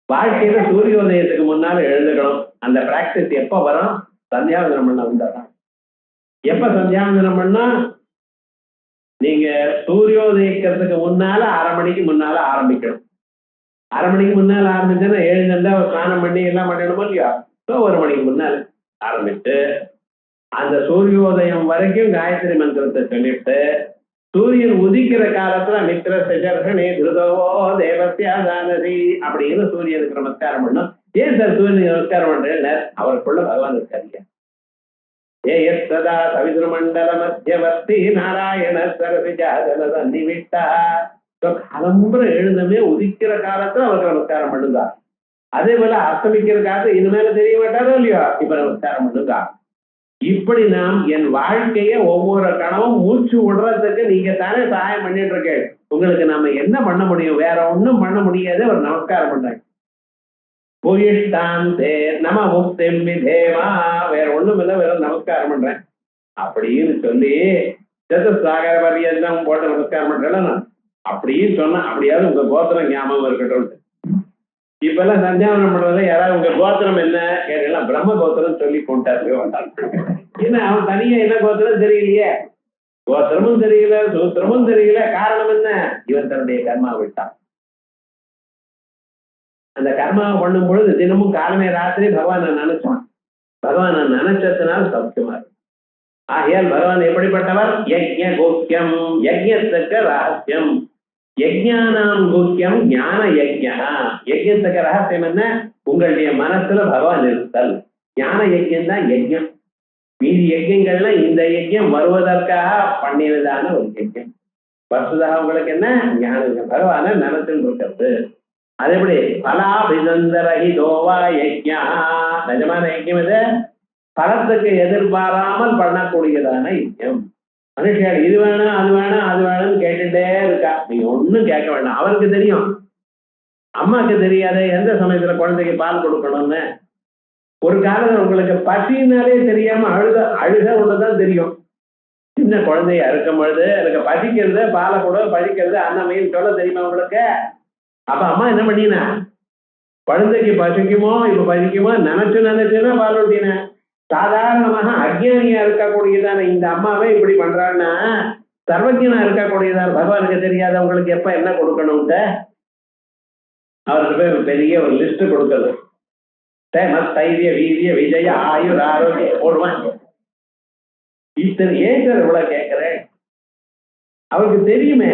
வாழ்க்கையில சூரியோதயத்துக்கு முன்னால எழுந்துக்கணும். அந்த பிராக்டிஸ் எப்ப வரும்? சந்தியாவந்தனம் பண்ண வந்தாதான். எப்ப சந்தியாவந்தனம் பண்ணா? நீங்க சூரியோதயிக்கிறதுக்கு முன்னால 1/2 மணிக்கு முன்னால ஆரம்பிக்கணும். 1/2 மணிக்கு முன்னால ஆரம்பிச்சேன்னா 7 ஸ்நானம் பண்ணி எல்லாம் பண்ணணுமோ இல்லையா? 1 மணிக்கு முன்னால ஆரம்பிச்சு அந்த சூரியோதயம் வரைக்கும் காயத்ரி மந்திரத்தை சொல்லிட்டு சூரியன் உதிக்கிற காலத்துல மித்திர சஜர்ஹனே திருதவோ தேவசியாதானதி அப்படின்னு சூரியனுக்கு நமஸ்காரம் பண்ணும். ஏன் சார் சூரியனுக்கு நமஸ்காரம் பண்றேன்? அவருக்குள்ள பகவான் இருக்காரு. ஏதா சவிதுர்மண்டல மத்தியவர்த்தி நாராயண சரசிஜாதனி விட்டா. காலம்புற எழுந்தமே உதிக்கிற காலத்துல அவருக்கு நமஸ்காரம் பண்ணுங்க. அதே போல அஸ்தமிக்கிற காலத்துல இனிமேல தெரிய மாட்டாரோ இல்லையோ இப்ப நமஸ்காரம் பண்ணுங்க. இப்படி நாம் என் வாழ்க்கைய ஒவ்வொரு கணவும் மூச்சு விடுறதுக்கு நீங்க தானே சகாயம் பண்ணிட்டு இருக்க. உங்களுக்கு நாம என்ன பண்ண முடியும்? வேற ஒண்ணும் பண்ண முடியாது. ஒரு நமஸ்காரம் பண்றாங்க. நம முக்தி தேவா, வேற ஒண்ணும் இல்லை, வேற நமஸ்காரம் பண்றேன் அப்படின்னு சொல்லி சதுசாகர பரியந்தம் போட்டு நமஸ்காரம் பண்றேன் நான் அப்படின்னு சொன்னா அப்படியாவது உங்க கோத்திரம் ஞாபகம் இருக்கட்டும். இப்ப எல்லாம் சந்தியாவனம் பண்றதுல யாராவது உங்க கோத்திரம் என்ன கேட்கலாம்? பிரம்ம கோத்திரம் சொல்லி கொண்டாரு. என்ன அவன் தனியா என்ன கோத்திரம் தெரியலையே, கோத்திரமும் தெரியல, சூத்திரமும் தெரியல. காரணம் என்ன? இவன் தன்னுடைய கர்மா விட்டான். அந்த கர்மாவை பண்ணும் பொழுது தினமும் காலமே ராத்திரி பகவான் நினைச்சான். பகவான் நினைச்சதுனால சௌக்கியமா இருக்கு. ஆகையால் பகவான் எப்படிப்பட்டவர்? யஜ்ஞ கோக்கியம், யஜ்ஞத்துக்கு ரகசியம். யஜ்ஞானாம் கோக்கியம் ஞான யஜ்ஞா. யஜ்ஞத்துக்கு ரகசியம் என்ன? உங்களுடைய மனசுல பகவான் இருத்தல். ஞான யஜ்யம் தான் யஜ்ஞம். மீதி யஜ்யங்கள்லாம் இந்த யஜ்யம் வருவதற்காக பண்ணினதான ஒரு யஜ்யம். வசுதாக உங்களுக்கு என்ன? ஞானம், பகவான நினைத்தில் இருக்கிறது. அதேபடி பலாபிதந்தரஹிதோவா யஜ்ஞா. நிஜமான யஜ்யம் இது பலத்துக்கு எதிர்பாராமல் பண்ணக்கூடியதான யஜ்யம். மனுஷன் இது வேணும் அது வேணும் அது வேணும்னு கேட்டுட்டே இருக்கா. நீங்க ஒண்ணும் கேட்க வேண்டாம். அவருக்கு தெரியும், அம்மாக்கு தெரியாத எந்த சமயத்துல குழந்தைக்கு பால் கொடுக்கணும்னு. ஒரு காலத்துல உங்களுக்கு பசினாலே தெரியாம அழுக ஒண்ணுதான் தெரியும். சின்ன குழந்தைய அறுக்கும் பொழுது எனக்கு பசிக்கிறது, பாலை கூட பசிக்கிறது, அன்னமையும் சொல்ல தெரியுமா உங்களுக்கு? அப்ப அம்மா என்ன பண்ணினா, குழந்தைக்கு பசிக்குமோ இப்ப பசிக்குமோ நினைச்சுன்னா பால் ஊட்டின. சாதாரணமாக அஜ்ஞானியா இருக்கக்கூடியதான இந்த அம்மாவே இப்படி பண்றான்னா சர்வஜனா இருக்கக்கூடியதான பகவானுக்கு தெரியாத உங்களுக்கு எப்ப என்ன கொடுக்கணும்ட்டு அவருக்கு போய் பெரிய ஒரு லிஸ்ட் கொடுக்கறது. தைரிய வீரிய விஜய ஆயுர் ஆரோக்கிய போடுவான். இத்தனை ஏன் சார் இவ்வளவு கேட்கிறேன்? அவருக்கு தெரியுமே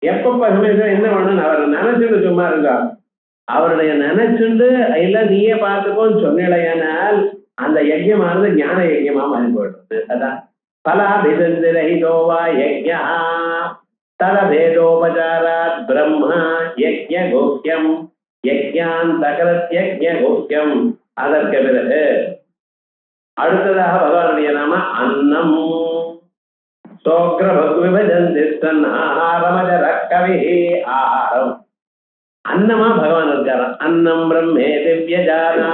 எப்பப்ப சமயத்துல என்ன வேணும்னு. அவர் நினைச்சுட்டு சும்மா இருக்கா, அவருடைய நினைச்சுண்டு எல்லாம் நீயே பார்த்துக்கோன்னு சொன்னிலையானால் அந்த யஜ்யமானது ஞான யஜ்யமா மாறி போயிடுறது. அதான் பலாபிதந்திரஹிதோவா யஜ்யா ததபேதோபசாராத் பிரம்மா யஜ்ய கோக்கியம் யஜ்யாந்தகரத் யஜ்ய கோக்கியம். அதற்கு பிறகு அடுத்ததாக பகவானுடைய நாம அன்னம். சோக்ர பக்விபஜந்திஸ்தன் ஆஹாரமஜர கவி. ஆஹாரம் அன்னமா பகவான் இருக்காராம். அன்னம் பிரம்மே திவ்யஜானா.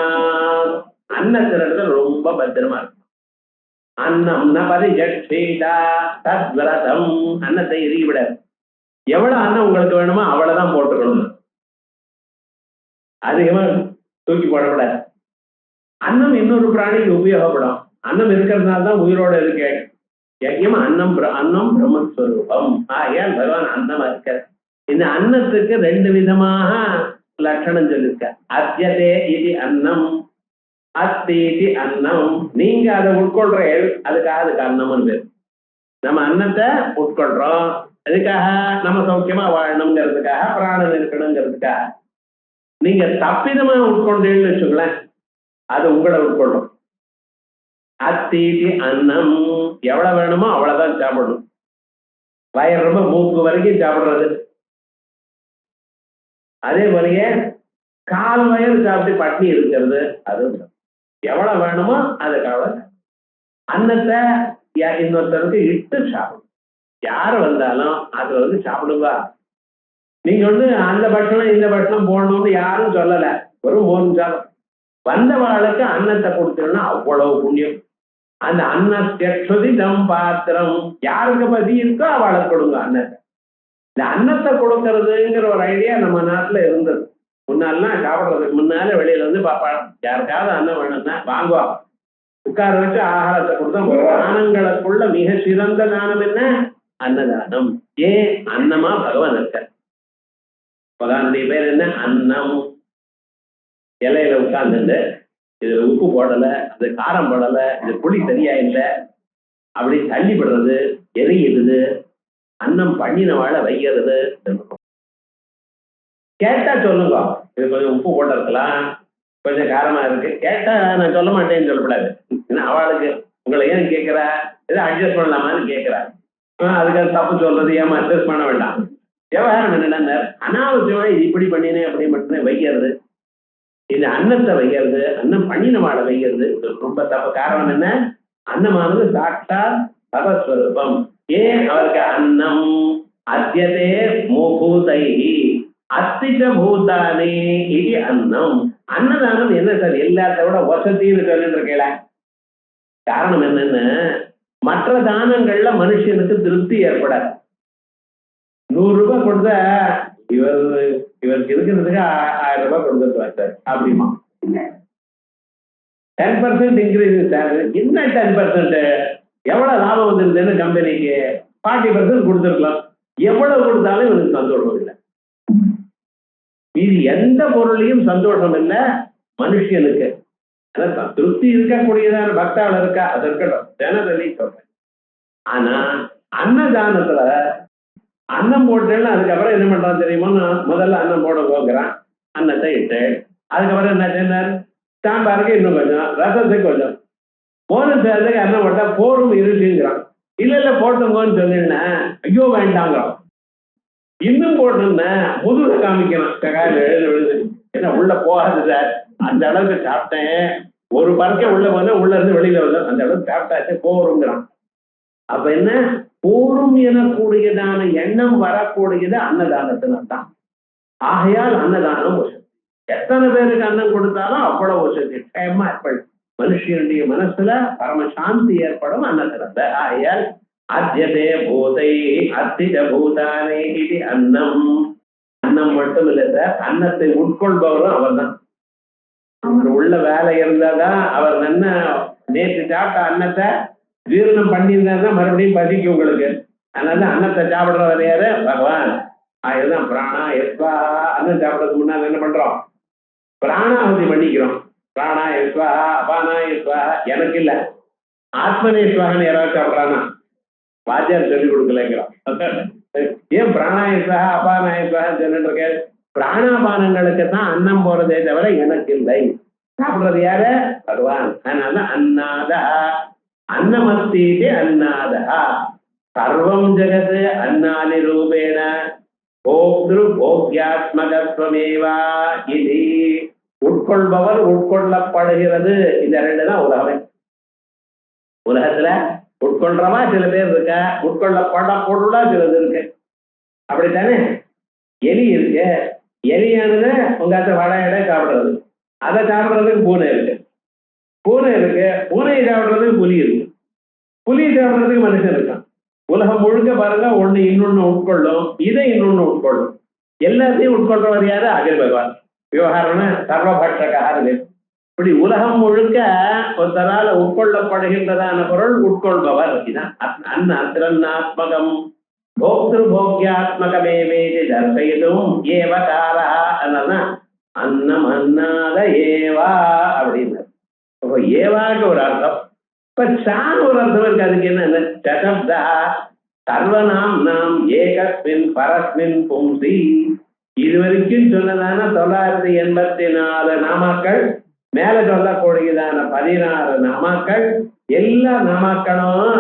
அன்னத்திரத்துல ரொம்ப பத்திரமா இருக்கும். அன்னம் ந பரிஜட்சீதா தத்விரதம். அன்னத்தை எரிய விடாது. எவ்வளவு அன்னம் உங்களுக்கு வேணுமோ அவ்வளவுதான் போட்டுக்கணும், அதிகமா தூக்கி போடக்கூடாது. அன்னம் இன்னொரு பிராணிக்கு உபயோகப்படும். அன்னம் இருக்கிறதுனால தான் உயிரோட இருக்கு. யஜ்யம் அன்னம் அன்னம் பிரம்மஸ்வரூபம். ஆகையால் பகவான் அன்னமா இருக்க. இந்த அன்னத்துக்கு ரெண்டு விதமாக லட்சணம் சொல்லிருக்க. அத்தியதே இது அன்னம், அத்தீதி அன்னம். நீங்க அதை உட்கொள்றேன், அதுக்கு அன்னம்னு பேர். நம்ம அன்னத்தை உட்கொள்றோம், அதுக்காக நம்ம சௌக்கியமா வாழணுங்கிறதுக்காக, பிராணம் இருக்கணுங்கிறதுக்காக. நீங்க தப்பிதமா உட்கொண்டேன்னு வச்சுங்களேன், அது உங்களை உட்கொள்ளும். அத்தீதி அன்னம். எவ்வளவு வேணுமோ அவ்வளவுதான் சாப்பிடணும். வயிறு ரொம்ப மூக்கு வரைக்கும் சாப்பிடுறது. அதே போலயே கால் வயிறு சாப்பிட்டு பட்னி இருக்கிறது, அது எவ்வளவு வேணுமோ அதுக்காக. அன்னத்தை இன்னொருத்தருக்கு இட்டு சாப்பிடும். யாரு வந்தாலும் அதுல வந்து சாப்பிடுவா. நீங்க வந்து அந்த பட்சணம் இந்த பட்சணம் போடணும்னு யாரும் சொல்லல. ஒரு 3 சாதம் வந்தவாளுக்கு அன்னத்தை கொடுத்தோம்னா அவ்வளவு புண்ணியம். அந்த அன்னத்தியம் பாத்திரம். யாருக்கு பசி இருக்கோ அவளுக்கு கொடுங்க அன்னத்தை. இந்த அன்னத்தை கொடுக்கறதுங்கிற ஒரு ஐடியா நம்ம நாட்டுல இருந்தது. முன்னாலாம் சாப்பிடுறதுக்கு முன்னால வெளியில வந்து பாப்பா யாருக்காவது அன்னம் வேணும்னா வாங்குவா, உட்கார வச்சு ஆகாரத்தை கொடுத்தா. தானங்களுக்குள்ள மிக சிறந்த தானம் என்ன? அன்னதானம். ஏன்? அன்னமா பகவான் இருக்க. பகவானுடைய பேர் என்ன? அன்னம். இலையில உட்கார்ந்து இதுல உப்பு போடல, அது காரம் போடல, இது புளி சரியா இல்லை, அப்படி தள்ளிப்படுறது, எரியிடுது. அன்னம் பண்ணின வாழ வைக்கிறது. கேட்டா சொல்லுங்க, இது கொஞ்சம் உப்பு போட்டு இருக்கலாம், கொஞ்சம் காரமா இருக்கு. கேட்டா நான் சொல்ல மாட்டேன்னு சொல்லக்கூடாது. ஏன்னா அவளுக்கு உங்களை ஏன் கேட்கிறா, இதை அட்ஜஸ்ட் பண்ணலாமான்னு கேட்கிறா. அதுக்கு தப்பு சொல்றது, ஏமா அட்ஜஸ்ட் பண்ண வேண்டாம். விவகாரம் என்னன்னா அனாவசியமா இது இப்படி பண்ணினேன் அப்படி மட்டும் வைக்கிறது. இந்த அன்னத்தை வைக்கிறது, அன்னம் பண்ணின வாழை வைக்கிறது ரொம்ப தப்பு. காரணம் என்ன? அன்னமானது சாட்சாத் பகவஸ்வரூபம். ஏன் அவருக்கு அன்னம்? அத்தியதே மூபூதை அஸ்திக பூதானே இது அன்னம். அன்னதானம் என்ன சார் எல்லாத்த விட வசதின்னு சொல்லிட்டு இருக்கல. காரணம் என்னன்னு, மற்ற தானங்கள்ல மனுஷனுக்கு திருப்தி ஏற்படாது. 100 ரூபாய் கொடுத்தா இவருக்கு இருக்கிறதுக்கு 1000 ரூபாய் கொடுத்துருவார் சார் அப்படிமா. 10% இன்க்ரீஸ் சார். என்ன 10%? எவ்வளவு லாபம் வந்துருதுன்னு கம்பெனிக்கு 40% கொடுத்துருக்கலாம். எவ்வளவு கொடுத்தாலும் இவனுக்கு சந்தோஷம் இல்லை. இது எந்த பொருளையும் சந்தோஷம் இல்லை மனுஷனுக்கு. அதான் திருப்தி இருக்கக்கூடியதான பக்தாவில் இருக்கா, அது இருக்கட்டும், தினதலி சொல்றேன். ஆனா அன்னதானத்துல அன்னம் போட்டேன்னு அதுக்கப்புறம் என்ன பண்றான் தெரியுமா? முதல்ல அன்னம் போட போகிறான், அன்னத்தை இட்டு, அதுக்கப்புறம் என்ன செய்யறார்? சாம்பாருக்கு இன்னும் கொஞ்சம், ரசத்துக்கு கொஞ்சம், போன சேர்த்துக்கு அன்னம் போட்டா போரும் இருக்குங்கிறான். இல்ல போட்டுங்கன்னு சொன்னேன்னா ஐயோ வேண்டாங்கிறான். இன்னும் போட்டோம்னா முதுகு காமிக்கணும், காலையில் எழுது என்ன உள்ள போகாது சார், அந்த அளவுக்கு சாப்பிட்டேன், ஒரு பறக்க உள்ள போனா உள்ள இருந்து வெளியில வந்தோம், அந்த அளவுக்கு சாப்பிட்டாச்சு போருங்கிறான். அப்ப என்ன? போரும் எனக்கூடியதான எண்ணம் வரக்கூடியது அன்னதானத்தினால்தான். ஆகையால் அன்னதானம் வசதி. எத்தனை பேருக்கு அன்னம் கொடுத்தாலும் அவ்வளவு வசதி க்ஷேமமா ஏற்படும். மனுஷனுடைய மனசுல பரமசாந்தி ஏற்படும் அன்னத்தினால. ஆகையால் அத்தியதே பூதை அத்தித பூதானே இது அன்னம். அன்னம் மட்டும் இல்லை சார், அன்னத்தை உட்கொள்பவரும் அவர் தான். அவர் உள்ள வேலை இருந்தாதான் அவர் என்ன நேற்று சாப்பிட்ட அன்னத்தை ஜீரணம் பண்ணியிருந்தா மறுபடியும் பதிக்கும் உங்களுக்கு. அதனால அன்னத்தை சாப்பிடுறவர் யாரு? பகவான். அதுதான் பிராணா எஸ்வா. அன்னம் சாப்பிடறதுக்கு முன்னாடி என்ன பண்றோம்? பிராணாவதி பண்ணிக்கிறோம். பிராணாயஸ்வாஹா அபானாயஸ்வாஹா எனக்கு இல்ல ஆத்மனேஸ்வாகன்னு யாராவது சாப்பிட்றானா வாத்தியார் சொல்லிக் கொடுக்கலைங்கிறான். ஏன் பிராணாயஸ்வாஹா அபானாயஸ்வாஹா சொல்லிட்டு இருக்க? பிராணாபானங்களுக்கு தான் அன்னம் போறதே தவிர எனக்கு இல்லை. சாப்பிடுறது யாரு? பகவான். அதனால அன்னாதா அன்னமத்தீதி அன்னாதா சர்வம் ஜெகத் அன்னானி ரூபேண போக்திரு போக்யாத்மகத்வமேவா இது. உட்கொள்பவர் உட்கொள்ளப்படுகிறது. இந்த ரெண்டு தான் உலகமே. உலகத்துல உட்கொள்றவா சில பேர் இருக்க, உட்கொள்ளப்பட பொருளா சிலது இருக்கு. அப்படித்தானே? எலி இருக்கு. எலியானது உங்க வடை இடை சாப்பிடுறது. அதை சாப்பிடுறதுக்கு பூனை இருக்கு. பூனை இருக்கு. பூனையை சாப்பிடுறதுக்கு புலி இருக்கு. புலி சாப்பிடுறதுக்கு மனுஷன் இருக்கான். உலகம் முழுக்க பாருங்க, ஒண்ணு இன்னொன்னு உட்கொள்ளும், இதை இன்னொன்னு உட்கொள்ளும். எல்லாத்தையும் உட்கொள்றவர் யாரு? அகில் பகவான். விவகாரம்னா சர்வபட்சகாரது. இப்படி உலகம் முழுக்க ஒருத்தரால உட்கொள்ளப்படுகின்றதான பொருள் உட்கொள்பவர். இதுதான் அன்னாத்மகம் போக்திரு போக்யாத்மகமேவேதி தர்சயிதும் ஏவகாரா. அதனால அன்னம் அன்னாத ஏவா அப்படின்னு. ஏவாக்கு ஒரு அர்த்தம். இப்ப சான் ஒரு அர்த்தம் இருக்கு. அதுக்கு என்ன? சதப்தா சர்வநாம் நாம் ஏகஸ்மின் பரஸ்மின் பும்சி. இதுவரைக்கும் சொன்னதான 984 நாமாக்கள், மேல சொல்லக்கூடியதான 16 நாமாக்கள், எல்லா நாமாக்களும்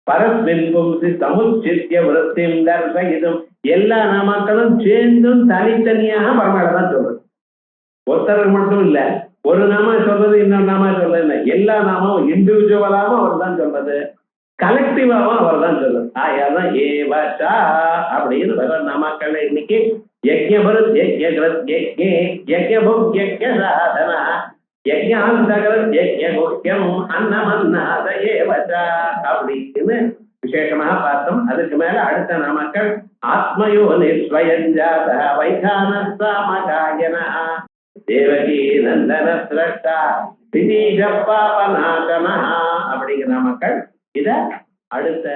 பரஸ்மின் பும்சி சமுச்சித்ய விருத்திம் தர்சயிதும். எல்லா நாமாக்களும் சேர்ந்தும் தனித்தனியாக பரமாயில தான் சொல்றது. ஒருத்தர் மட்டும் இல்ல. ஒரு நாமா சொல்றது இன்னொரு நாமா சொல்றது. எல்லா நாமும் இண்டிவிஜுவலாவும் அவர் தான் சொல்றது, கலெக்டிவாவும் அவர் தான் சொல்றது. ஆயாதான் ஏவச்சா அப்படின்னு பகவான் நாமாக்கள். இன்னைக்கு யஜ்ஞபரத் யஜ்ஞகிரத் யஜ்ஞே யஜ்ஞபுக் யஜ்ஞ சாதனா யஜ்ஞாந்தகரத் யஜ்ஞபுக்யம் அன்னமன்னாத ஏவச்சா அப்படின்னு விசேஷமாக பார்த்தோம். அதுக்கு மேல அடுத்த நாமக்கள் ஆத்மயோ நிஸ்வயஞ்சாத வைகானஸ்தாமகாயனா தேவகி நந்தன சிரஷ்டா தினீஷ பாபநாசனா அப்படிங்கிற நாமக்கள். இத அடுத்த